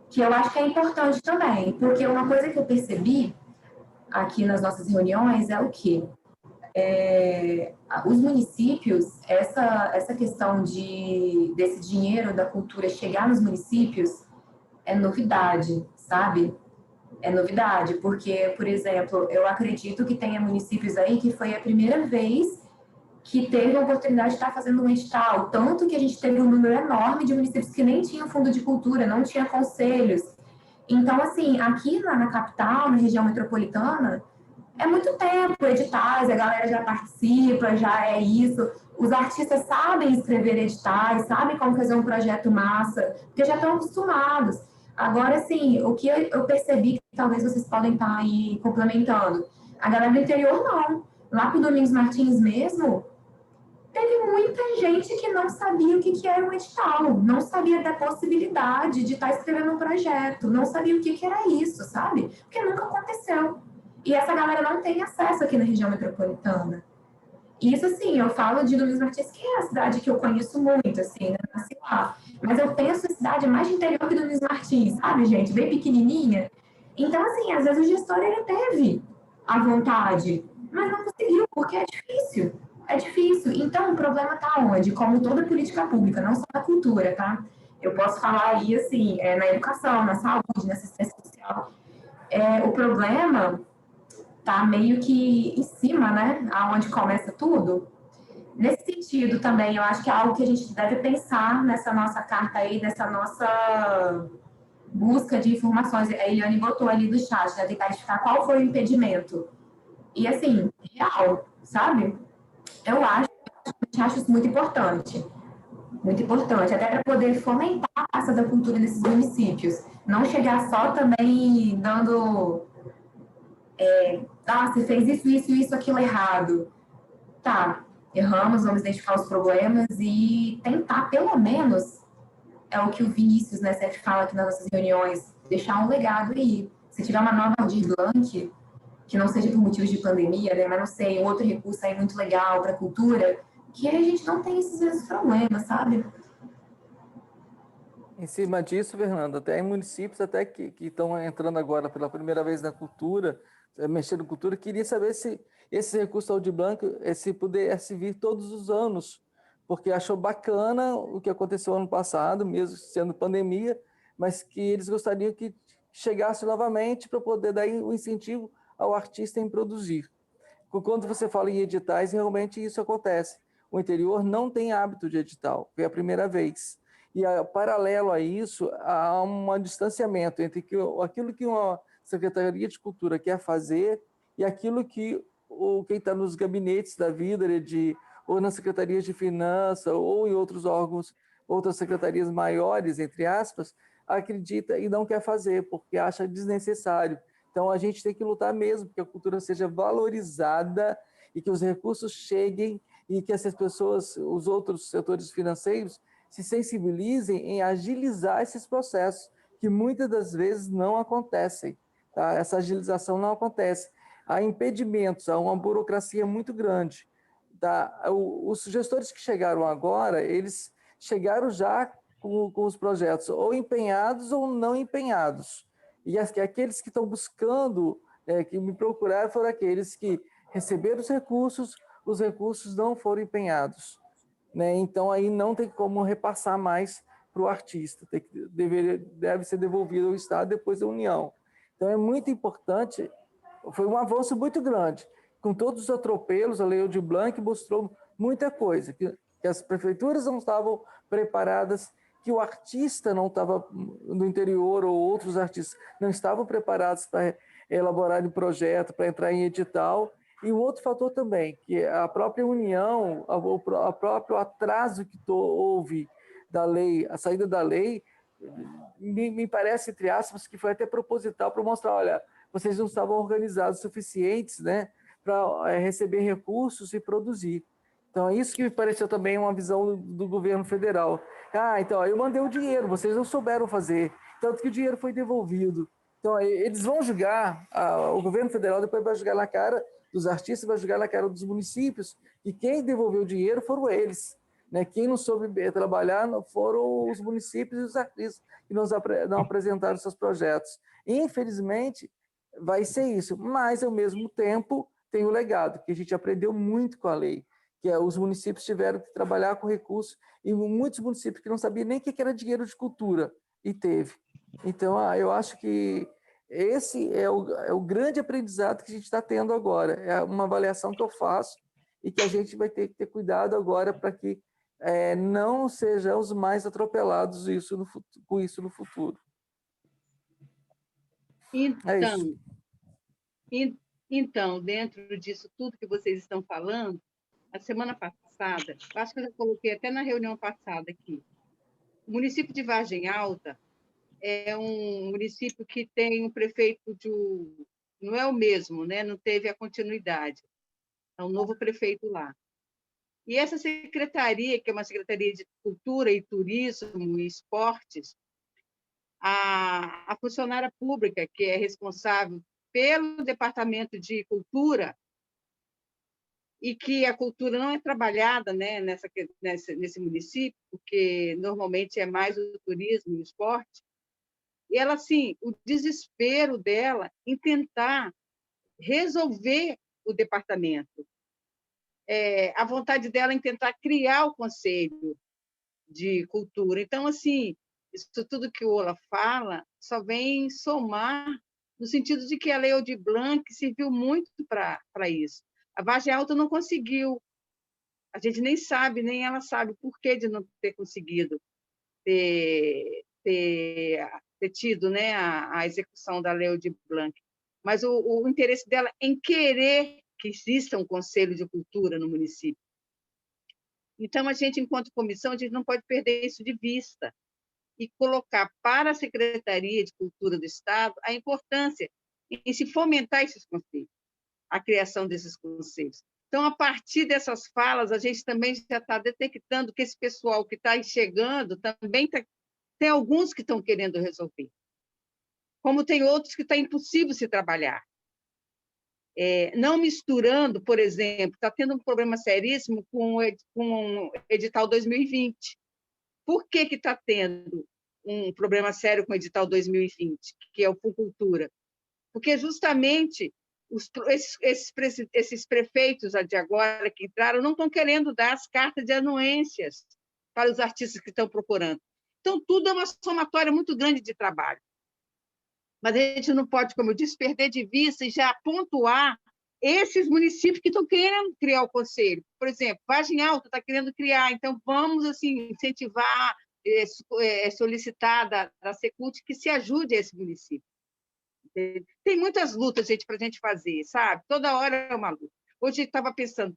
Que eu acho que é importante também, porque uma coisa que eu percebi aqui nas nossas reuniões é o quê? Os municípios, essa questão desse dinheiro da cultura chegar nos municípios é novidade, sabe? É novidade, porque, por exemplo, eu acredito que tenha municípios aí que foi a primeira vez que teve a oportunidade de estar fazendo um edital, tanto que a gente teve um número enorme de municípios que nem tinham fundo de cultura, não tinha conselhos. Então, assim, aqui na capital, na região metropolitana, é muito tempo, editais, a galera já participa, já é isso. Os artistas sabem escrever editais, sabem como fazer um projeto massa, porque já estão acostumados. Agora, assim, o que eu percebi, que talvez vocês podem estar aí complementando, a galera do interior não. Lá para o Domingos Martins mesmo, teve muita gente que não sabia o que era um edital, não sabia da possibilidade de estar escrevendo um projeto, não sabia o que era isso, sabe? Porque nunca aconteceu. E essa galera não tem acesso aqui na região metropolitana. Isso, assim, eu falo de Domingos Martins, que é a cidade que eu conheço muito, assim, né? Nasci lá. Mas eu penso a cidade mais de interior que Domingos Martins, sabe, gente? Bem pequenininha. Então, assim, às vezes o gestor, ele teve a vontade, mas não conseguiu, porque é difícil. É difícil. Então, o problema está onde? Como toda política pública, não só na cultura, tá? Eu posso falar aí, assim, na educação, na saúde, na assistência social. O problema tá meio que em cima, né? Aonde começa tudo. Nesse sentido também, eu acho que é algo que a gente deve pensar nessa nossa carta aí, nessa nossa busca de informações. A Eliane botou ali do chat, né? Tentar identificar qual foi o impedimento. E, assim, real, sabe? Eu acho isso muito importante. Muito importante, até para poder fomentar a praça da cultura nesses municípios. Não chegar só também dando... você fez isso, aquilo errado. Tá, erramos, vamos identificar os problemas e tentar, pelo menos, é o que o Vinícius, né, sempre fala aqui nas nossas reuniões, deixar um legado aí. Se tiver uma nova Aldir Blanc, que não seja por motivos de pandemia, né, mas não sei, um outro recurso aí muito legal para a cultura, que a gente não tem esses mesmos problemas, sabe? Em cima disso, Fernando, até em municípios até que estão entrando agora pela primeira vez na cultura, mexendo em cultura, queria saber se esse recurso Aldir Blanc, se pudesse vir todos os anos, porque achou bacana o que aconteceu ano passado, mesmo sendo pandemia, mas que eles gostariam que chegasse novamente para poder dar o incentivo ao artista em produzir. Quando você fala em editais, realmente isso acontece. O interior não tem hábito de edital, foi a primeira vez. E, paralelo a isso, há um distanciamento entre aquilo que uma Secretaria de Cultura quer fazer e aquilo que quem está nos gabinetes da vida, ou nas secretarias de finanças, ou em outros órgãos, outras secretarias maiores, entre aspas, acredita e não quer fazer, porque acha desnecessário. Então, a gente tem que lutar mesmo, que a cultura seja valorizada e que os recursos cheguem e que essas pessoas, os outros setores financeiros, se sensibilizem em agilizar esses processos, que muitas das vezes não acontecem. Tá? Essa agilização não acontece. Há impedimentos, há uma burocracia muito grande. Tá? Os gestores que chegaram agora, eles chegaram já com os projetos ou empenhados ou não empenhados. E aqueles que estão buscando, que me procuraram, foram aqueles que receberam os recursos não foram empenhados. Né? Então, aí não tem como repassar mais para o artista, deve ser devolvido ao Estado depois da União. Então, é muito importante, foi um avanço muito grande. Com todos os atropelos, a Lei Aldir Blanc mostrou muita coisa, que as prefeituras não estavam preparadas, que o artista não estava no interior, ou outros artistas não estavam preparados para elaborar um projeto, para entrar em edital. E um outro fator também, que a própria União, o próprio atraso que houve da lei, a saída da lei, me parece, entre aspas, que foi até proposital para mostrar, olha, vocês não estavam organizados o suficientes, né, para receber recursos e produzir. Então, é isso que me pareceu também uma visão do governo federal. Então, eu mandei o dinheiro, vocês não souberam fazer, tanto que o dinheiro foi devolvido. Então, eles vão julgar, o governo federal depois vai julgar na cara dos artistas, vai julgar na cara dos municípios, e quem devolveu o dinheiro foram eles. Né? Quem não soube trabalhar foram os municípios e os artistas que não apresentaram seus projetos. Infelizmente, vai ser isso, mas, ao mesmo tempo, tem o legado, que a gente aprendeu muito com a lei, que os municípios tiveram que trabalhar com recursos, e muitos municípios que não sabiam nem o que era dinheiro de cultura, e teve. Então, eu acho que esse é o grande aprendizado que a gente está tendo agora. É uma avaliação que eu faço e que a gente vai ter que ter cuidado agora para que não sejamos mais atropelados com isso no futuro. É isso. Então, dentro disso tudo que vocês estão falando, a semana passada, acho que eu já coloquei até na reunião passada aqui, o município de Vargem Alta é um município que tem um prefeito não é o mesmo, né? Não teve a continuidade. É um novo prefeito lá. E essa secretaria, que é uma secretaria de Cultura e Turismo e Esportes, a funcionária pública que é responsável pelo Departamento de Cultura, e que a cultura não é trabalhada, né, nesse município, porque normalmente é mais o turismo e o esporte, e ela, assim, o desespero dela em tentar resolver o departamento, a vontade dela em tentar criar o Conselho de Cultura. Então, assim, isso tudo que o Ola fala só vem somar no sentido de que a Lei Aldir Blanc serviu muito para isso. A Vargem Alta não conseguiu, a gente nem sabe, nem ela sabe o porquê de não ter conseguido ter tido, né, a execução da Lei Aldir Blanc. Mas o interesse dela em querer que exista um Conselho de Cultura no município. Então, a gente, enquanto comissão, a gente não pode perder isso de vista e colocar para a Secretaria de Cultura do Estado a importância em se fomentar esses conselhos, a criação desses conselhos. Então, a partir dessas falas, a gente também já está detectando que esse pessoal que está chegando também tem alguns que estão querendo resolver, como tem outros que está impossível se trabalhar. não misturando, por exemplo, está tendo um problema seríssimo com o edital 2020. Por que está tendo um problema sério com o edital 2020, que é o Cultura? Porque justamente esses prefeitos de agora que entraram não estão querendo dar as cartas de anuências para os artistas que estão procurando. Então, tudo é uma somatória muito grande de trabalho. Mas a gente não pode, como eu disse, perder de vista e já pontuar esses municípios que estão querendo criar o conselho. Por exemplo, Vargem Alta está querendo criar, então vamos assim, incentivar, solicitar da Secult que se ajude a esse município. Tem muitas lutas, gente, para a gente fazer, sabe? Toda hora é uma luta. Hoje eu estava pensando,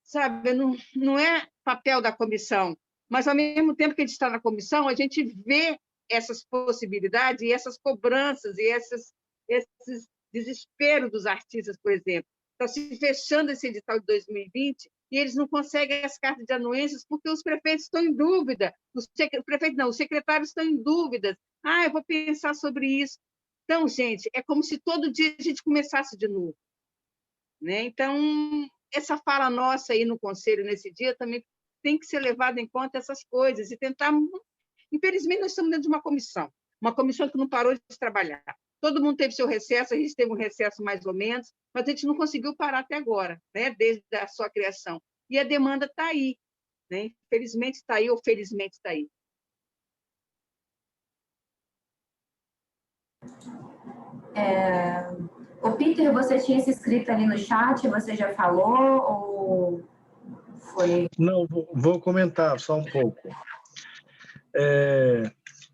sabe, não é papel da comissão, mas, ao mesmo tempo que a gente está na comissão, a gente vê essas possibilidades e essas cobranças e esses desesperos dos artistas, por exemplo. Está se fechando esse edital de 2020 e eles não conseguem as cartas de anuências porque os prefeitos estão em dúvida. Os secretários estão em dúvidas. Eu vou pensar sobre isso. Então, gente, é como se todo dia a gente começasse de novo, né? Então, essa fala nossa aí no Conselho, nesse dia, também tem que ser levada em conta essas coisas e tentar... Infelizmente, nós estamos dentro de uma comissão que não parou de trabalhar. Todo mundo teve seu recesso, a gente teve um recesso mais ou menos, mas a gente não conseguiu parar até agora, né? Desde a sua criação. E a demanda está aí, né? Infelizmente está aí, ou felizmente está aí. O Peter, você tinha se inscrito ali no chat, você já falou ou foi? Não, vou comentar só um pouco.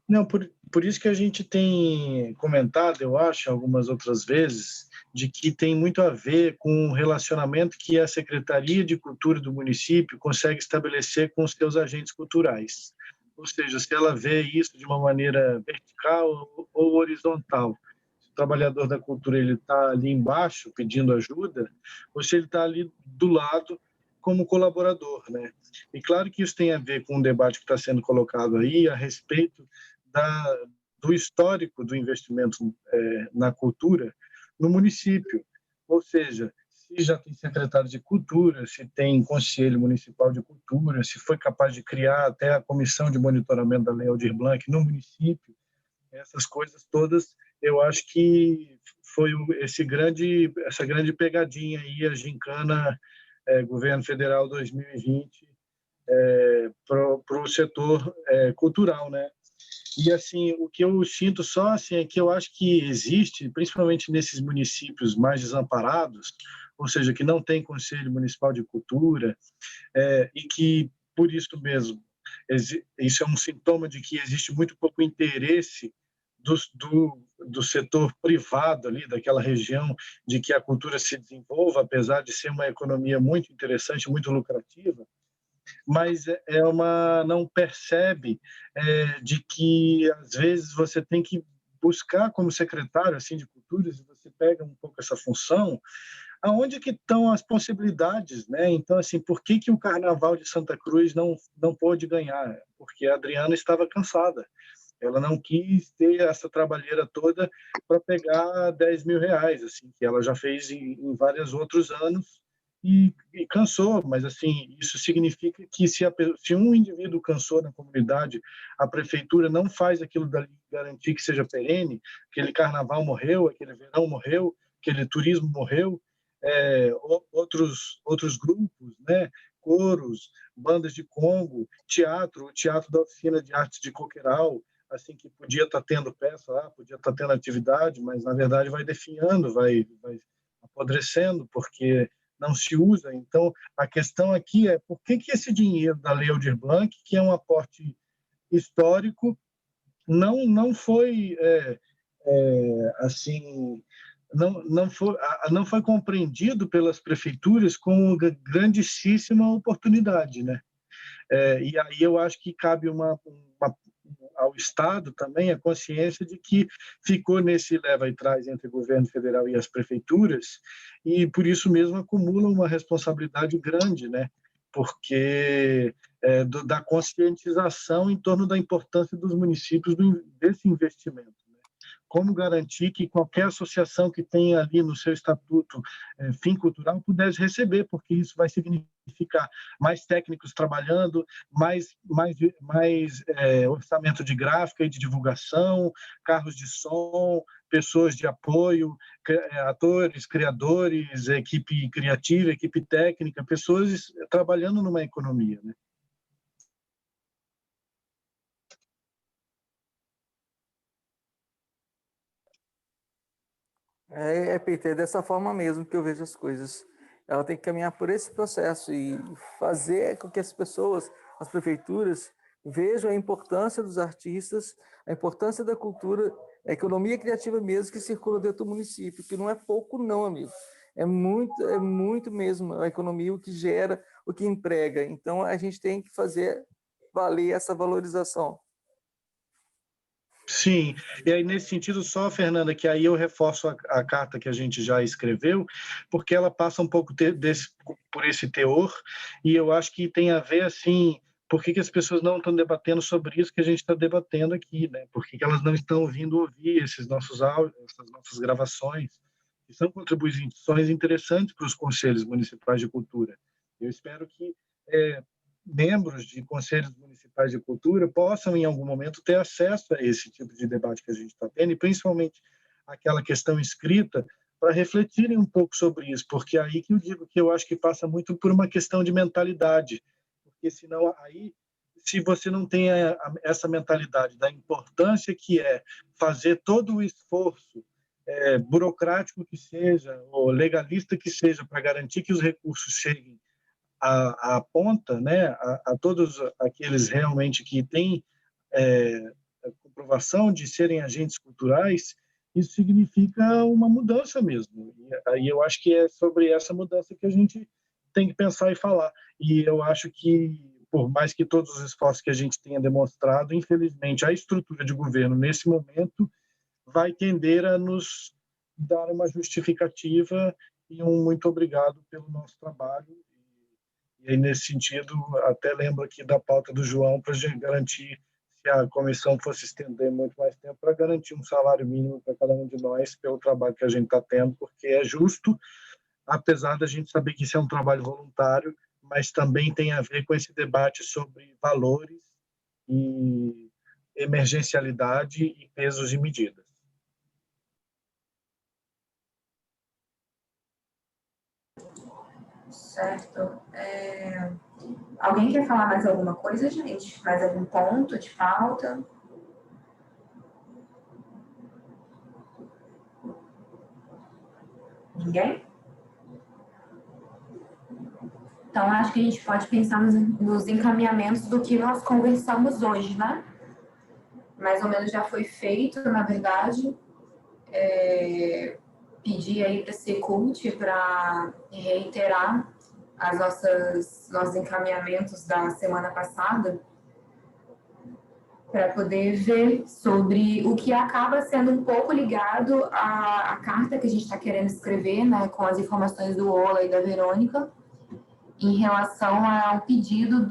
Não, por isso que a gente tem comentado, eu acho, algumas outras vezes, de que tem muito a ver com o relacionamento que a Secretaria de Cultura do município consegue estabelecer com os seus agentes culturais. Ou seja, se ela vê isso de uma maneira vertical ou horizontal. Se o trabalhador da cultura está ali embaixo pedindo ajuda, ou se ele está ali do lado como colaborador, né? E claro que isso tem a ver com o debate que está sendo colocado aí a respeito do histórico do investimento na cultura no município. Ou seja, se já tem secretário de cultura, se tem conselho municipal de cultura, se foi capaz de criar até a comissão de monitoramento da Lei Aldir Blanc no município, essas coisas todas, eu acho que foi essa grande pegadinha aí, a gincana Governo Federal 2020 para o setor cultural, né? E assim, o que eu sinto só assim é que eu acho que existe, principalmente nesses municípios mais desamparados, ou seja, que não tem conselho municipal de cultura, e que por isso mesmo isso é um sintoma de que existe muito pouco interesse do setor privado ali daquela região de que a cultura se desenvolva, apesar de ser uma economia muito interessante, muito lucrativa, mas não percebe de que às vezes você tem que buscar como secretário assim de cultura, se você pega um pouco essa função, aonde que estão as possibilidades, né? Então assim, por que o Carnaval de Santa Cruz não pôde ganhar? Porque a Adriana estava cansada. Ela não quis ter essa trabalheira toda para pegar 10 mil reais, assim, que ela já fez em vários outros anos e cansou. Mas, assim, isso significa que se um indivíduo cansou na comunidade, a prefeitura não faz aquilo dali garantir que seja perene, aquele carnaval morreu, aquele verão morreu, aquele turismo morreu, outros grupos, né? Coros, bandas de Congo, o Teatro da Oficina de Artes de Coqueiral, assim, que podia estar tendo peça lá, podia estar tendo atividade, mas na verdade vai definhando, vai apodrecendo, porque não se usa. Então, a questão aqui é por que esse dinheiro da Lei Aldir Blanc, que é um aporte histórico, não foi assim, não foi compreendido pelas prefeituras como grandíssima oportunidade, né? E aí eu acho que cabe ao Estado também a consciência de que ficou nesse leva e traz entre o governo federal e as prefeituras, e por isso mesmo acumula uma responsabilidade grande, né? Porque da conscientização em torno da importância dos municípios desse investimento, né? como garantir que qualquer associação que tenha ali no seu estatuto fim cultural pudesse receber, porque isso vai significar mais técnicos trabalhando, mais orçamento de gráfica e de divulgação, carros de som, pessoas de apoio, atores, criadores, equipe criativa, equipe técnica, pessoas trabalhando numa economia, né? Peter, é dessa forma mesmo que eu vejo as coisas. Ela tem que caminhar por esse processo e fazer com que as pessoas, as prefeituras, vejam a importância dos artistas, a importância da cultura, a economia criativa mesmo que circula dentro do município, que não é pouco não, amigo. É muito mesmo a economia, o que gera, o que emprega. Então, a gente tem que fazer valer essa valorização. Sim, e aí nesse sentido só, Fernanda, que aí eu reforço a carta que a gente já escreveu, porque ela passa um pouco por esse teor, e eu acho que tem a ver, assim, por que as pessoas não estão debatendo sobre isso que a gente está debatendo aqui, né? Por que elas não estão vindo ouvir esses nossos áudios, essas nossas gravações, que são contribuições interessantes para os conselhos municipais de cultura. Eu espero que membros de conselhos municipais de cultura possam, em algum momento, ter acesso a esse tipo de debate que a gente está tendo, e principalmente aquela questão escrita, para refletirem um pouco sobre isso, porque aí que eu digo que eu acho que passa muito por uma questão de mentalidade, porque senão aí, se você não tem essa mentalidade da importância que é fazer todo o esforço burocrático que seja, ou legalista que seja, para garantir que os recursos cheguem a ponta, né, a todos aqueles realmente que têm a comprovação de serem agentes culturais, isso significa uma mudança mesmo. E aí eu acho que é sobre essa mudança que a gente tem que pensar e falar. E eu acho que, por mais que todos os esforços que a gente tenha demonstrado, infelizmente, a estrutura de governo, nesse momento, vai tender a nos dar uma justificativa e um muito obrigado pelo nosso trabalho. E aí, nesse sentido, até lembro aqui da pauta do João para garantir, se a comissão fosse estender muito mais tempo, para garantir um salário mínimo para cada um de nós pelo trabalho que a gente está tendo, porque é justo, apesar da gente saber que isso é um trabalho voluntário, mas também tem a ver com esse debate sobre valores e emergencialidade e pesos e medidas. Certo. Alguém quer falar mais alguma coisa, gente? Mais algum ponto de pauta? Ninguém? Então, acho que a gente pode pensar nos encaminhamentos do que nós conversamos hoje, né? Mais ou menos já foi feito, na verdade. Pedir aí para a Secult para reiterar nossos encaminhamentos da semana passada, para poder ver sobre o que acaba sendo um pouco ligado à carta que a gente está querendo escrever, né, com as informações do Ola e da Verônica, em relação ao pedido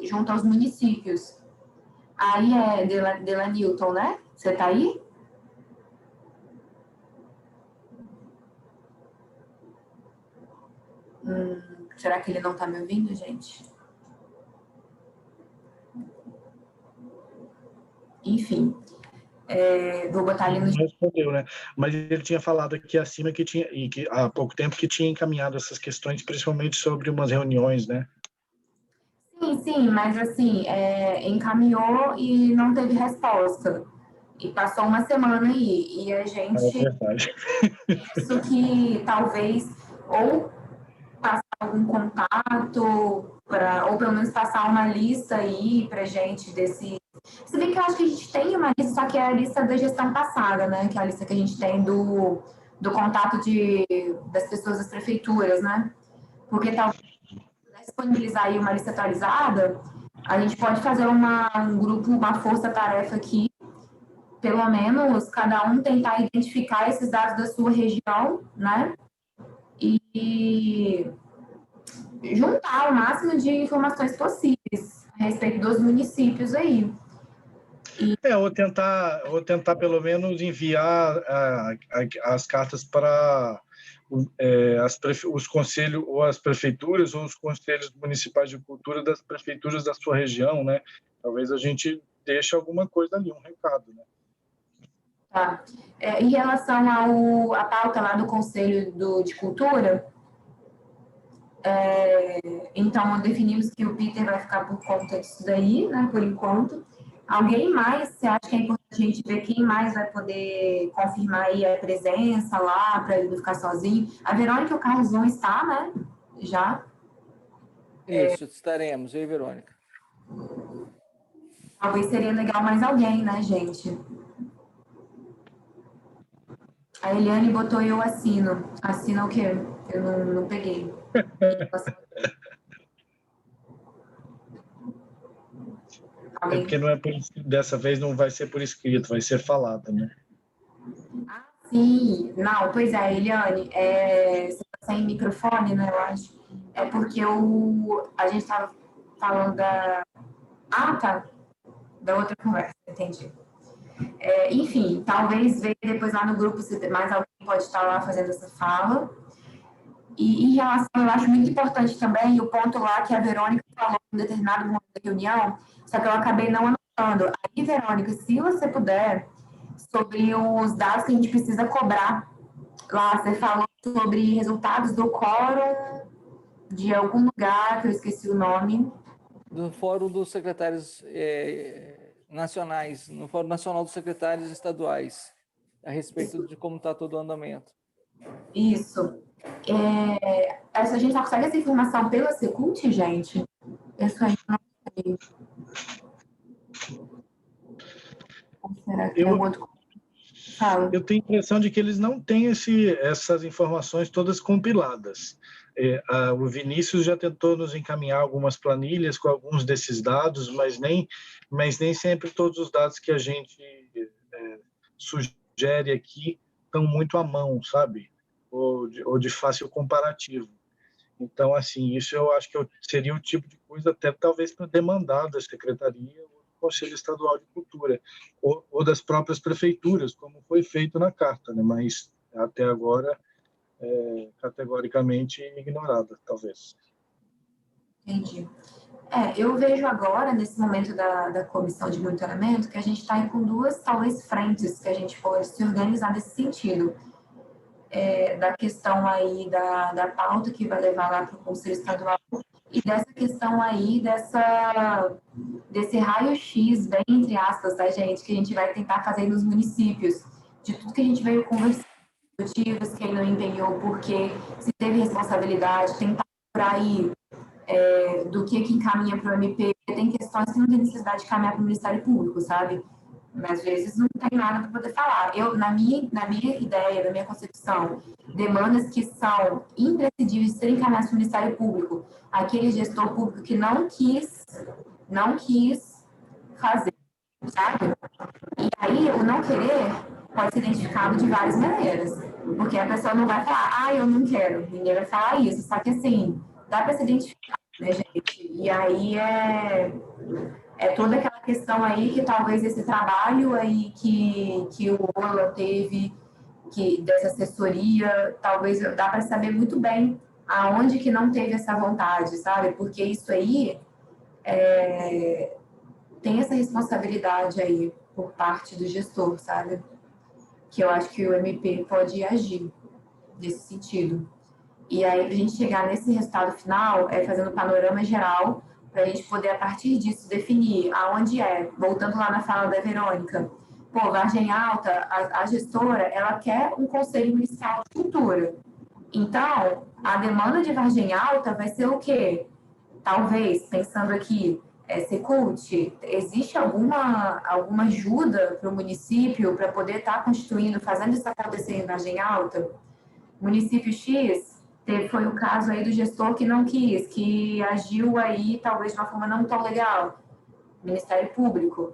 junto aos municípios. Aí é Delanilton, né? Você está aí? Será que ele não está me ouvindo, gente? Enfim, vou botar ali no... Não respondeu, né? Mas ele tinha falado aqui acima que há pouco tempo que tinha encaminhado essas questões, principalmente sobre umas reuniões, né? Sim, mas assim, encaminhou e não teve resposta. E passou uma semana aí, e a gente... É verdade. Isso que talvez ou passar algum contato, ou pelo menos passar uma lista aí pra gente desse... Se bem que eu acho que a gente tem uma lista, só que é a lista da gestão passada, né? Que é a lista que a gente tem do contato das pessoas das prefeituras, né? Porque talvez disponibilizar aí uma lista atualizada, a gente pode fazer um grupo, uma força-tarefa aqui, pelo menos cada um tentar identificar esses dados da sua região, né? E juntar o máximo de informações possíveis a respeito dos municípios aí. Ou tentar pelo menos enviar as cartas para os conselhos, ou as prefeituras, ou os conselhos municipais de cultura das prefeituras da sua região, né? Talvez a gente deixe alguma coisa ali, um recado, né? Tá. Em relação à pauta lá do Conselho de Cultura, então definimos que o Peter vai ficar por conta disso daí, né, por enquanto. Alguém mais, você acha que é importante a gente ver quem mais vai poder confirmar aí a presença lá, para ele não ficar sozinho? A Verônica e o Carlos vão estar, né? Já. Isso, estaremos, eu e Verônica. Talvez seria legal mais alguém, né, gente? A Eliane botou eu assino. Assina o quê? Eu não peguei. É porque não é por, dessa vez não vai ser por escrito, vai ser falado, né? Ah, sim. Não, pois é, Eliane, você está sem microfone, né, eu acho. É porque a gente estava falando da... Ah, tá. Da outra conversa, entendi. Enfim, talvez veja depois lá no grupo se mais alguém pode estar lá fazendo essa fala. E em relação, eu acho muito importante também o ponto lá que a Verônica falou em determinado momento da reunião, só que eu acabei não anotando. Aí, Verônica, se você puder, sobre os dados que a gente precisa cobrar. Lá, você falou sobre resultados do quórum de algum lugar, que eu esqueci o nome. Do Fórum dos Secretários Nacionais, no Fórum Nacional dos Secretários Estaduais, a respeito de como está todo o andamento. Isso. A gente só consegue essa informação pela Secult, gente? Isso aí não sei. Ou será que tem outro? Fala. Eu tenho a impressão de que eles não têm essas informações todas compiladas. O Vinícius já tentou nos encaminhar algumas planilhas com alguns desses dados, mas nem sempre todos os dados que a gente sugere aqui estão muito à mão, sabe? Ou de fácil comparativo. Então, assim, isso eu acho que seria o tipo de coisa até talvez para demandar da Secretaria ou do Conselho Estadual de Cultura, ou das próprias prefeituras, como foi feito na carta, né? Mas até agora categoricamente ignorada, talvez. Entendi. Eu vejo agora, nesse momento da comissão de monitoramento, que a gente está com duas, talvez, frentes que a gente pode se organizar nesse sentido. Da questão aí da pauta que vai levar lá para o Conselho Estadual e dessa questão aí desse raio-x, bem entre aspas, da gente, que a gente vai tentar fazer nos municípios, de tudo que a gente veio conversando, motivos, quem não empenhou, porque se teve responsabilidade, tentar por aí do que encaminha para o MP, tem questões que não tem necessidade de caminhar para o Ministério Público, sabe? Às vezes não tem nada para poder falar. Na minha ideia, na minha concepção, demandas que são imprescindíveis de serem encaminhadas para o Ministério Público, aquele gestor público que não quis fazer, sabe? E aí, o não querer pode ser identificado de várias maneiras, porque a pessoa não vai falar, eu não quero, ninguém vai falar isso, só que assim, dá para se identificar, né, gente? E aí toda aquela questão aí que talvez esse trabalho aí que o Ola teve, dessa assessoria, talvez dá para saber muito bem aonde que não teve essa vontade, sabe? Porque isso aí tem essa responsabilidade aí por parte do gestor, sabe? Que eu acho que o MP pode agir nesse sentido. E aí, para a gente chegar nesse resultado final, fazendo um panorama geral, para a gente poder, a partir disso, definir aonde voltando lá na fala da Verônica, Vargem Alta, a gestora, ela quer um Conselho Municipal de Cultura. Então, a demanda de Vargem Alta vai ser o quê? Talvez, pensando aqui, Secult, existe alguma ajuda para o município para poder estar constituindo, fazendo isso acontecer em Vargem Alta? Município X, foi o caso aí do gestor que não quis, que agiu aí talvez de uma forma não tão legal, Ministério Público.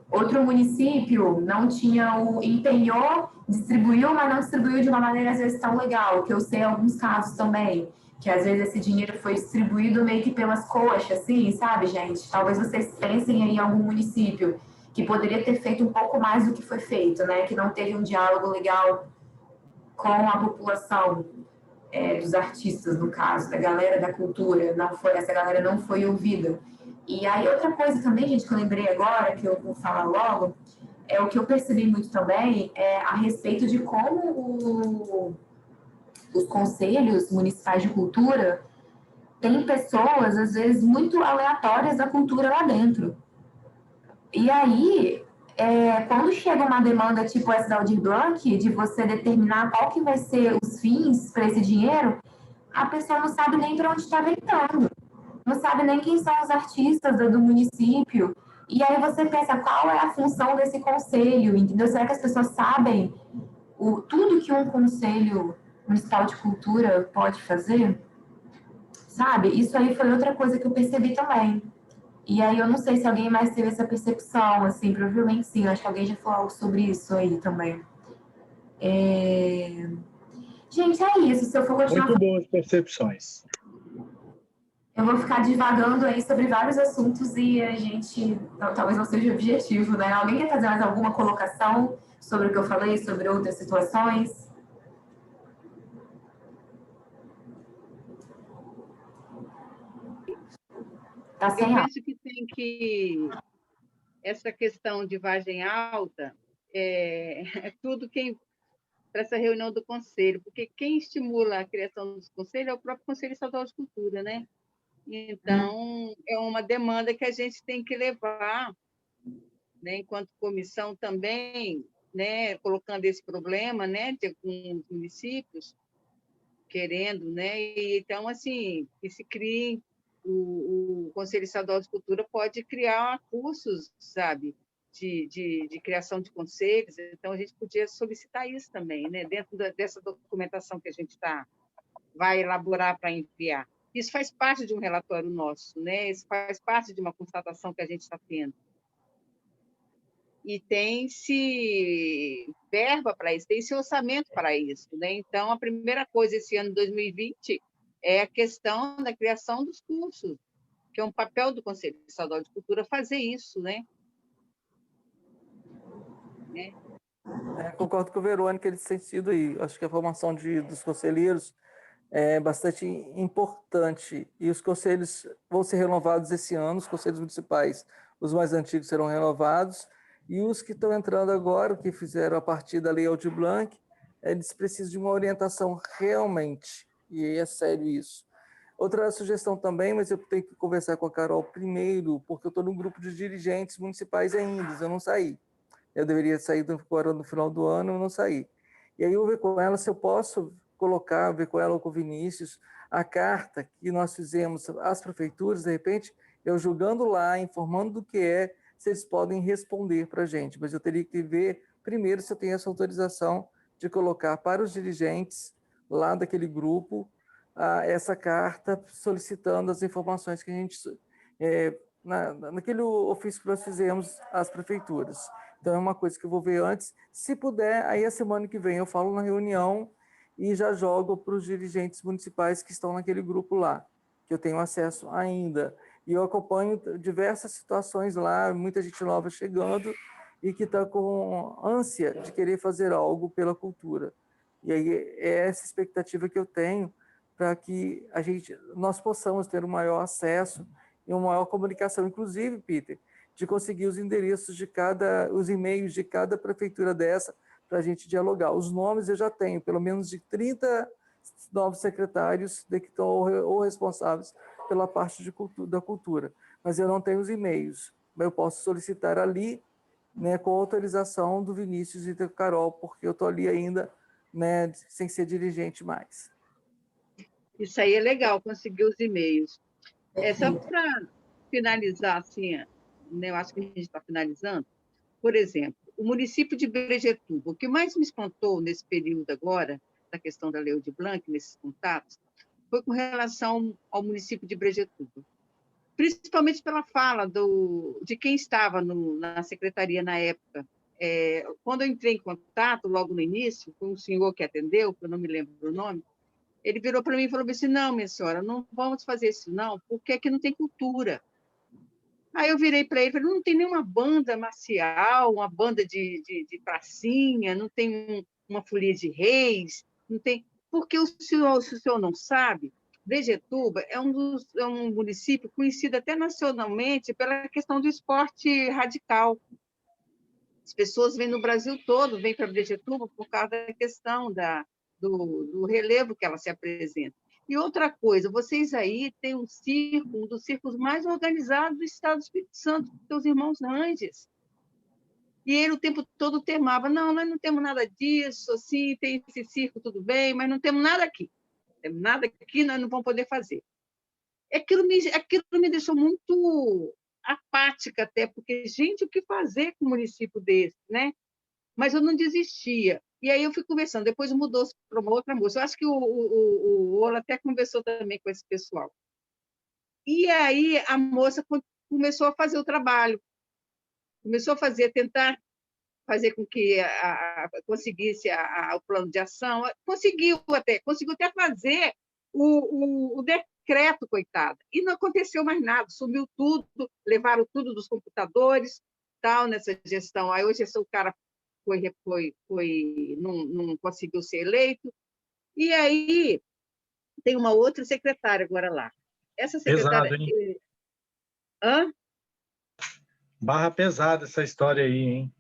Outro município não tinha empenhou, distribuiu, mas não distribuiu de uma maneira às vezes tão legal, que eu sei alguns casos também. que às vezes esse dinheiro foi distribuído meio que pelas coxas, assim, sabe, gente? Talvez vocês pensem em algum município que poderia ter feito um pouco mais do que foi feito, né? Que não teve um diálogo legal com a população, dos artistas, no caso, da galera da cultura. Essa galera não foi ouvida. E aí, outra coisa também, gente, que eu lembrei agora, que eu vou falar logo, é o que eu percebi muito também, a respeito de como os conselhos municipais de cultura têm pessoas, às vezes, muito aleatórias da cultura lá dentro. E aí, quando chega uma demanda tipo essa da Aldir Blanc, de você determinar qual que vai ser os fins para esse dinheiro, a pessoa não sabe nem para onde está ventando, não sabe nem quem são os artistas do município. E aí você pensa, qual é a função desse conselho, entendeu? Será que as pessoas sabem tudo que um conselho municipal de cultura pode fazer? Sabe? Isso aí foi outra coisa que eu percebi também. E aí eu não sei se alguém mais teve essa percepção, assim, provavelmente sim, eu acho que alguém já falou algo sobre isso aí também. Gente, é isso, se eu for continuar... Muito boas percepções. Eu vou ficar divagando aí sobre vários assuntos e a gente, talvez não seja o objetivo, né? Alguém quer fazer mais alguma colocação sobre o que eu falei, sobre outras situações? Tá sem Eu penso que tem que... Essa questão de Vargem Alta é tudo para essa reunião do Conselho, porque quem estimula a criação dos conselhos é o próprio Conselho Estadual de Cultura, né? Então, é uma demanda que a gente tem que levar, né, enquanto comissão também, né, colocando esse problema, né, de alguns municípios querendo, né? E, então, assim, que se crie o Conselho Estadual de Cultura pode criar cursos, sabe, de criação de conselhos. Então, a gente podia solicitar isso também, né, dentro dessa documentação que a gente vai elaborar para enviar. Isso faz parte de um relatório nosso, né? Isso faz parte de uma constatação que a gente está tendo. E tem-se verba para isso, tem-se orçamento para isso, né? Então, a primeira coisa esse ano, 2020, é a questão da criação dos cursos, que é um papel do Conselho Estadual de Cultura fazer isso, né? Concordo com o Verônica, eles têm sido aí. Acho que a formação dos conselheiros é bastante importante. E os conselhos vão ser renovados esse ano, os conselhos municipais, os mais antigos serão renovados, e os que estão entrando agora, que fizeram a partir da Lei Aldir Blanc, eles precisam de uma orientação realmente, e é sério isso. Outra sugestão também, mas eu tenho que conversar com a Carol primeiro, porque eu estou num grupo de dirigentes municipais ainda, eu não saí. Eu deveria sair agora no final do ano, eu não saí. E aí eu vou ver com ela se eu posso colocar, ver com ela ou com o Vinícius, a carta que nós fizemos às prefeituras, de repente, eu julgando lá, informando do que se eles podem responder para a gente. Mas eu teria que ver primeiro se eu tenho essa autorização de colocar para os dirigentes lá daquele grupo essa carta solicitando as informações que a gente... naquele ofício que nós fizemos às prefeituras. Então, é uma coisa que eu vou ver antes. Se puder, aí a semana que vem eu falo na reunião e já jogo para os dirigentes municipais que estão naquele grupo lá, que eu tenho acesso ainda. E eu acompanho diversas situações lá, muita gente nova chegando e que está com ânsia de querer fazer algo pela cultura. E aí é essa expectativa que eu tenho para que nós possamos ter um maior acesso e uma maior comunicação, inclusive, Peter, de conseguir os endereços os e-mails de cada prefeitura dessa, para a gente dialogar. Os nomes eu já tenho, pelo menos de 30 novos secretários que estão ou responsáveis pela parte da cultura, mas eu não tenho os e-mails, mas eu posso solicitar ali, né, com autorização do Vinícius e da Carol, porque eu estou ali ainda, né, sem ser dirigente mais. Isso aí é legal, conseguir os e-mails. Só para finalizar, assim, né, eu acho que a gente está finalizando. Por exemplo, o município de Brejetuba, o que mais me espantou nesse período agora, da questão da Lei Aldir Blanc, nesses contatos, foi com relação ao município de Brejetuba. Principalmente pela fala de quem estava na secretaria na época. Quando eu entrei em contato, logo no início, com um senhor que atendeu, que eu não me lembro o nome, Ele virou para mim e falou assim, não, minha senhora, não vamos fazer isso não, porque aqui não tem cultura. Aí eu virei para ele e falei, não tem nenhuma banda marcial, uma banda de pracinha, não tem uma folia de reis, não tem... Porque se o senhor não sabe, Brejetuba é um município conhecido até nacionalmente pela questão do esporte radical. As pessoas vêm no Brasil todo, vêm para Brejetuba por causa da questão do relevo que ela se apresenta. E outra coisa, vocês aí têm um circo, um dos circos mais organizados do estado do Espírito Santo, seus irmãos Ranges. E ele o tempo todo temava, não, nós não temos nada disso, assim, tem esse circo, tudo bem, mas não temos nada aqui. Não temos nada aqui, nós não vamos poder fazer. Aquilo me deixou muito apática até, porque, gente, o que fazer com um município desse, né? Mas eu não desistia. E aí eu fui conversando, depois mudou para uma outra moça. Eu acho que o Ola até conversou também com esse pessoal. E aí a moça começou a fazer o trabalho, começou a tentar fazer com que conseguisse o plano de ação, conseguiu até fazer o decreto, coitada. E não aconteceu mais nada, sumiu tudo, levaram tudo dos computadores, tal, nessa gestão. Aí hoje o cara não conseguiu ser eleito. E aí tem uma outra secretária agora lá. Essa secretária... Pesado, hein? Hã? Barra pesada essa história aí, hein?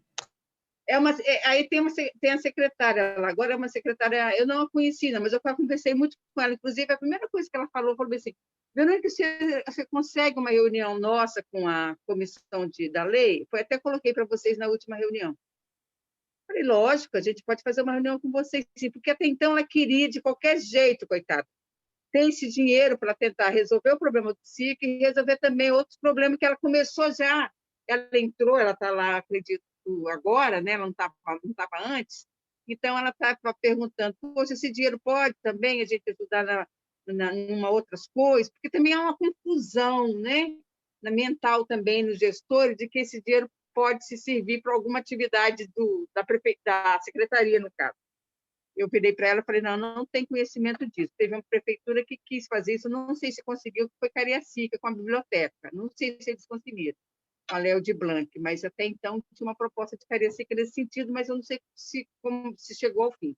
Aí tem a secretária lá, agora é uma secretária, eu não a conheci, não, mas eu conversei muito com ela, inclusive a primeira coisa que ela falou assim, Verônica, você consegue uma reunião nossa com a comissão da lei? Até coloquei para vocês na última reunião. Falei, lógico, a gente pode fazer uma reunião com vocês, sim, porque até então ela queria de qualquer jeito, coitada, ter esse dinheiro para tentar resolver o problema do SIC e resolver também outros problemas que ela começou já. Ela entrou, ela está lá, acredito, agora, né? Ela não estava antes, então ela estava perguntando, poxa, esse dinheiro pode também a gente ajudar em outras coisas, porque também há uma confusão, né? Mental também nos gestores, de que esse dinheiro pode se servir para alguma atividade da secretaria, no caso. Eu virei para ela e falei, não tem conhecimento disso. Teve uma prefeitura que quis fazer isso, não sei se conseguiu, foi Cariacica, com a biblioteca, não sei se eles conseguiram, a Léo de Blanc, mas até então tinha uma proposta de Cariacica nesse sentido, mas eu não sei como se chegou ao fim.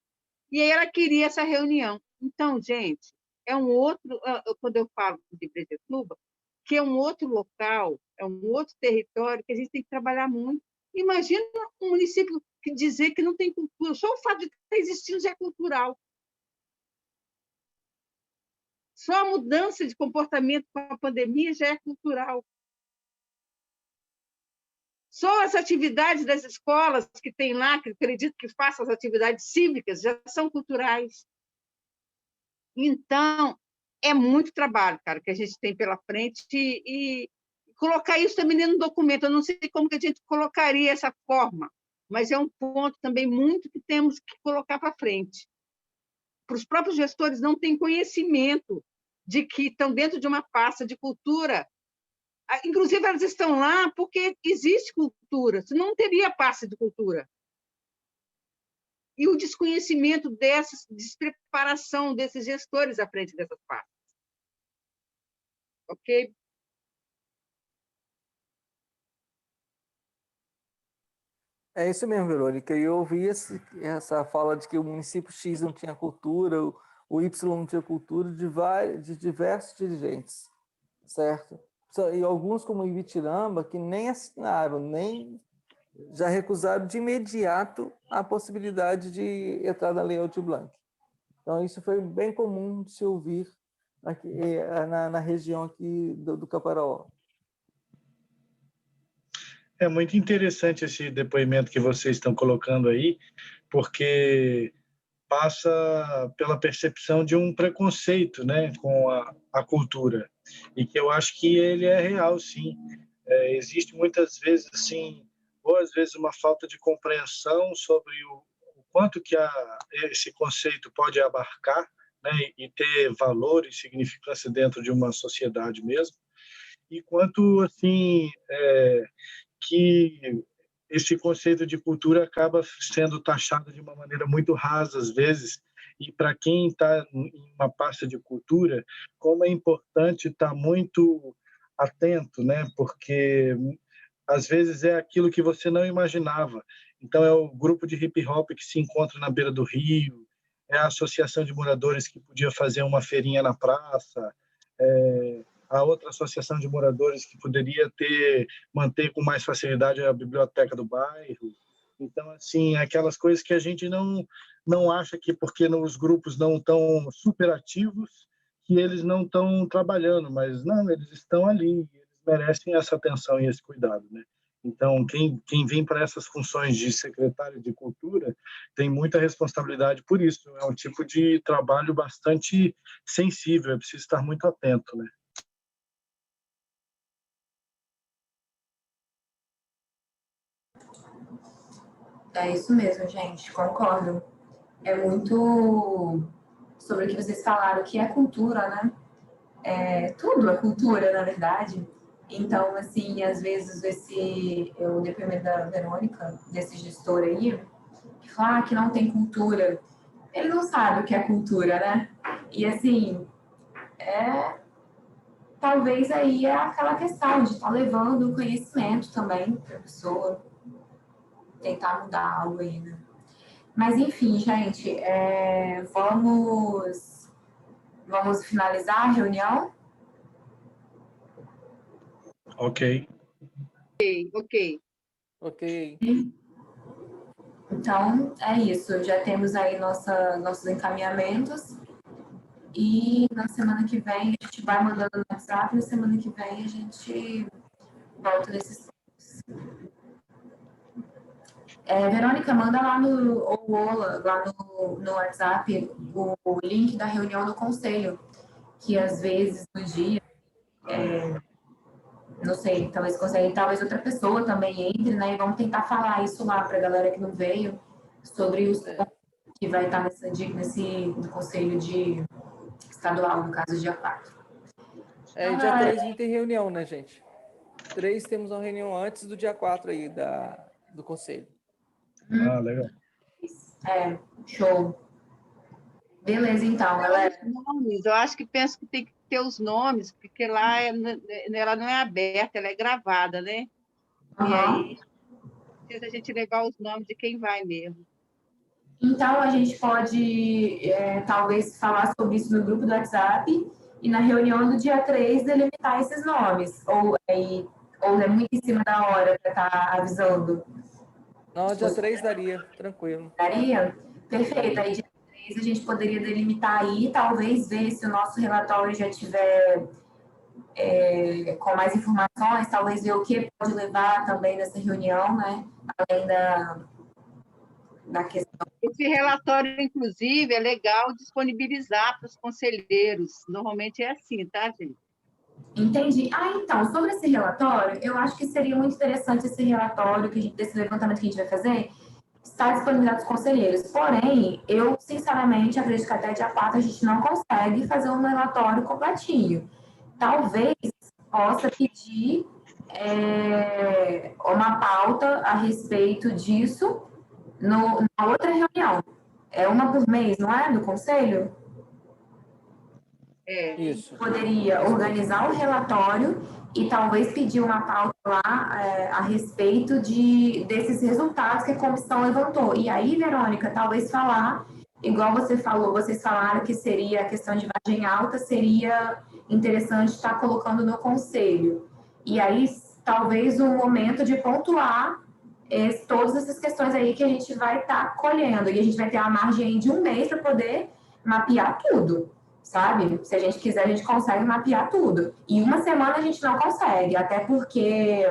E aí ela queria essa reunião. Então, gente, é um outro, quando eu falo de Brejetuba, que é um outro local, é um outro território que a gente tem que trabalhar muito. Imagina um município que dizer que não tem cultura, só o fato de estar existindo já é cultural. Só a mudança de comportamento com a pandemia já é cultural. Só as atividades das escolas que tem lá, que acredito que façam as atividades cívicas, já são culturais. Então, é muito trabalho, cara, que a gente tem pela frente e colocar isso também dentro do documento. Eu não sei como que a gente colocaria essa forma, mas é um ponto também muito que temos que colocar para frente. Para os próprios gestores não têm conhecimento de que estão dentro de uma pasta de cultura. Inclusive, elas estão lá porque existe cultura, senão não teria pasta de cultura. E o desconhecimento dessa despreparação desses gestores à frente dessas pastas. Ok? É isso mesmo, Verônica. Eu ouvi essa fala de que o município X não tinha cultura, o Y não tinha cultura, de diversos dirigentes, certo? E alguns, como o Ibitiramba, que nem assinaram, nem já recusaram de imediato a possibilidade de entrar na Lei Aldir Blanc. Então, isso foi bem comum de se ouvir aqui, na região aqui do Caparaó. É muito interessante esse depoimento que vocês estão colocando aí, porque passa pela percepção de um preconceito, né, com a cultura, e que eu acho que ele é real, sim. Existe muitas vezes, assim, ou às vezes uma falta de compreensão sobre o quanto que esse conceito pode abarcar, né, e ter valor e significância dentro de uma sociedade mesmo, e quanto, assim, que esse conceito de cultura acaba sendo taxado de uma maneira muito rasa, às vezes, e para quem está em uma pasta de cultura, como é importante estar muito atento, né? Porque às vezes é aquilo que você não imaginava. Então é o grupo de hip hop que se encontra na beira do rio, é a associação de moradores que podia fazer uma feirinha na praça, a outra associação de moradores que poderia manter com mais facilidade a biblioteca do bairro. Então, assim, aquelas coisas que a gente não acha que porque os grupos não estão super ativos, que eles não estão trabalhando, mas não, eles estão ali, eles merecem essa atenção e esse cuidado, né? Então, quem vem para essas funções de secretário de cultura tem muita responsabilidade por isso. É um tipo de trabalho bastante sensível, é preciso estar muito atento, né? É isso mesmo, gente, concordo. É muito sobre o que vocês falaram, que é cultura, né? Tudo é cultura, na verdade. Então, assim, às vezes o depoimento da Verônica, desse gestor aí, que fala que não tem cultura, ele não sabe o que é cultura, né? E, assim, talvez aí é aquela questão de estar levando o conhecimento também para a pessoa, tentar mudar algo aí, né? Mas, enfim, gente, vamos finalizar a reunião? Ok. Ok. Ok. Então, é isso. Já temos aí nossos encaminhamentos. E na semana que vem a gente vai mandando no WhatsApp. Na semana que vem a gente volta nesses pontos. Verônica, manda lá no WhatsApp o link da reunião do conselho, que às vezes no dia, não sei, talvez outra pessoa também entre, né? E vamos tentar falar isso lá para a galera que não veio, sobre os pontos que vai estar no conselho estadual, no caso, dia 4. Dia 3 não tem reunião, né, gente? 3 temos uma reunião antes do dia 4 aí do conselho. Ah, legal. Show. Beleza, então, galera. Nomes, eu acho que penso que tem que ter os nomes, porque lá ela não é aberta, ela é gravada, né? Uhum. E aí precisa a gente levar os nomes de quem vai mesmo. Então, a gente pode, talvez, falar sobre isso no grupo do WhatsApp e na reunião do dia 3 delimitar esses nomes. Ou é muito em cima da hora para estar avisando? Não, dia 3 daria, tranquilo. Daria? Perfeito. Aí, dia 3 a gente poderia delimitar aí, talvez ver se o nosso relatório já tiver com mais informações, talvez ver o que pode levar também nessa reunião, né? Além da questão. Esse relatório, inclusive, é legal disponibilizar para os conselheiros. Normalmente é assim, tá, gente? Entendi. Então, sobre esse relatório, eu acho que seria muito interessante esse relatório, desse levantamento que a gente vai fazer, estar disponibilizado aos conselheiros. Porém, eu, sinceramente, acredito que até dia 4 a gente não consegue fazer um relatório completinho. Talvez possa pedir uma pauta a respeito disso na outra reunião. É uma por mês, não é? Do conselho? Isso. Poderia organizar o relatório e talvez pedir uma pauta lá a respeito desses resultados que a comissão levantou. E aí, Verônica, talvez falar, igual vocês falaram que seria a questão de margem alta, seria interessante estar colocando no conselho. E aí, talvez um momento de pontuar todas essas questões aí que a gente vai estar colhendo. E a gente vai ter uma margem de um mês para poder mapear tudo. Sabe? Se a gente quiser, a gente consegue mapear tudo. Em uma semana a gente não consegue, até porque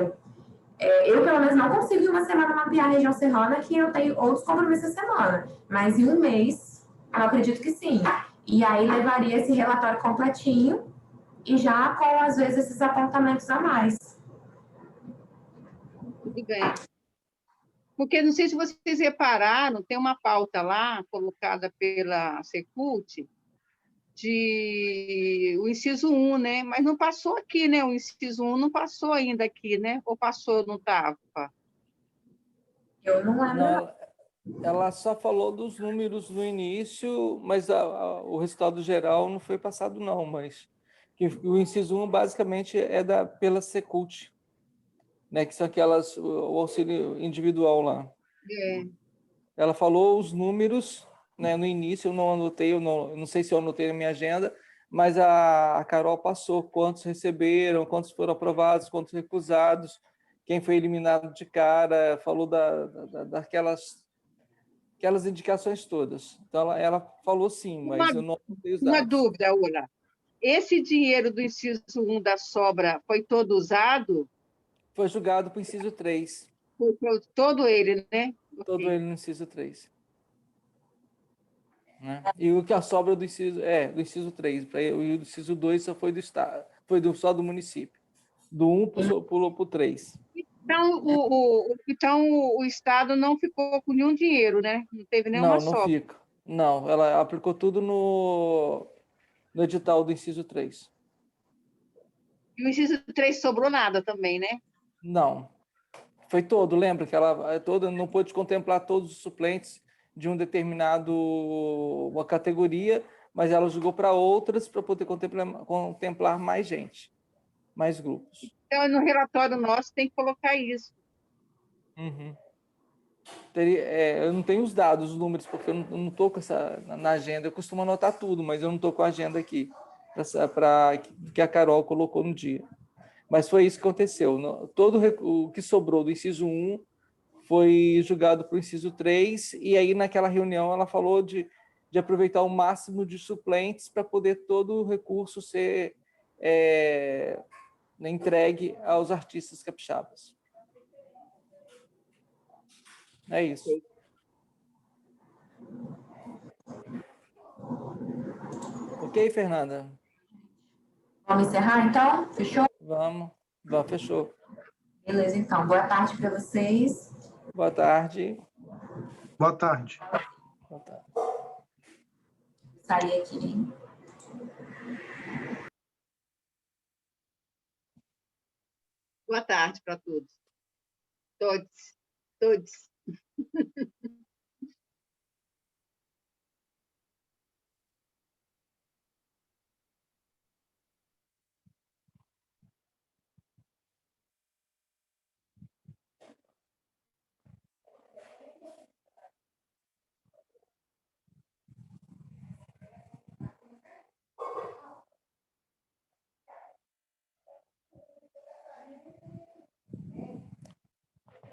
eu, pelo menos, não consigo em uma semana mapear a região serrana, que eu tenho outros compromissos essa semana. Mas em um mês, eu acredito que sim. E aí levaria esse relatório completinho e já com, às vezes, esses apontamentos a mais. Tudo bem. Porque não sei se vocês repararam, tem uma pauta lá, colocada pela Secult, o inciso 1, né? Mas não passou aqui, né? O inciso 1 não passou ainda aqui, né? Ou passou, não estava? Eu não lembro. Ela só falou dos números no início, mas o resultado geral não foi passado, não. Mas que o inciso 1 basicamente é pela Secult, né? Que são aquelas, o auxílio individual lá. É. Ela falou os números, né, no início, eu não anotei, eu não sei se eu anotei na minha agenda, mas a Carol passou quantos receberam, quantos foram aprovados, quantos recusados, quem foi eliminado de cara, falou daquelas aquelas indicações todas. Então, ela falou sim, Uma, mas eu não anotei os uma dados. dúvida, Ula. Esse dinheiro do inciso 1 da sobra foi todo usado? Foi julgado para o inciso 3, Foi todo ele, né? todo Ok. ele no inciso 3. Né? E o que a sobra do inciso 3, o inciso 2 só foi do estado, só do município. Do 1 pulou para o 3. Então, o Estado não ficou com nenhum dinheiro, né? Não teve nenhuma Não, não sobra. fica. Não, ela aplicou tudo no edital do inciso 3. E o inciso 3 sobrou nada também, né? Não, foi todo. Lembra que ela toda não pôde contemplar todos os suplentes de um determinado uma categoria, mas ela jogou para outras para poder contemplar mais gente, mais grupos. Então, no relatório nosso tem que colocar isso. Uhum. Eu não tenho os dados, os números, porque eu não estou com essa na agenda. Eu costumo anotar tudo, mas eu não estou com a agenda aqui para que a Carol colocou no dia. Mas foi isso que aconteceu. Todo o que sobrou do inciso 1 foi julgado para o inciso 3, e aí naquela reunião ela falou de aproveitar o máximo de suplentes para poder todo o recurso ser entregue aos artistas capixabas. É isso. Ok, Fernanda? Vamos encerrar, então? Fechou? Vamos. Fechou. Beleza, então. Boa tarde para vocês. Boa tarde. Boa tarde. Boa tarde. Sair aqui, hein? Boa tarde para todos. Todos. Todos.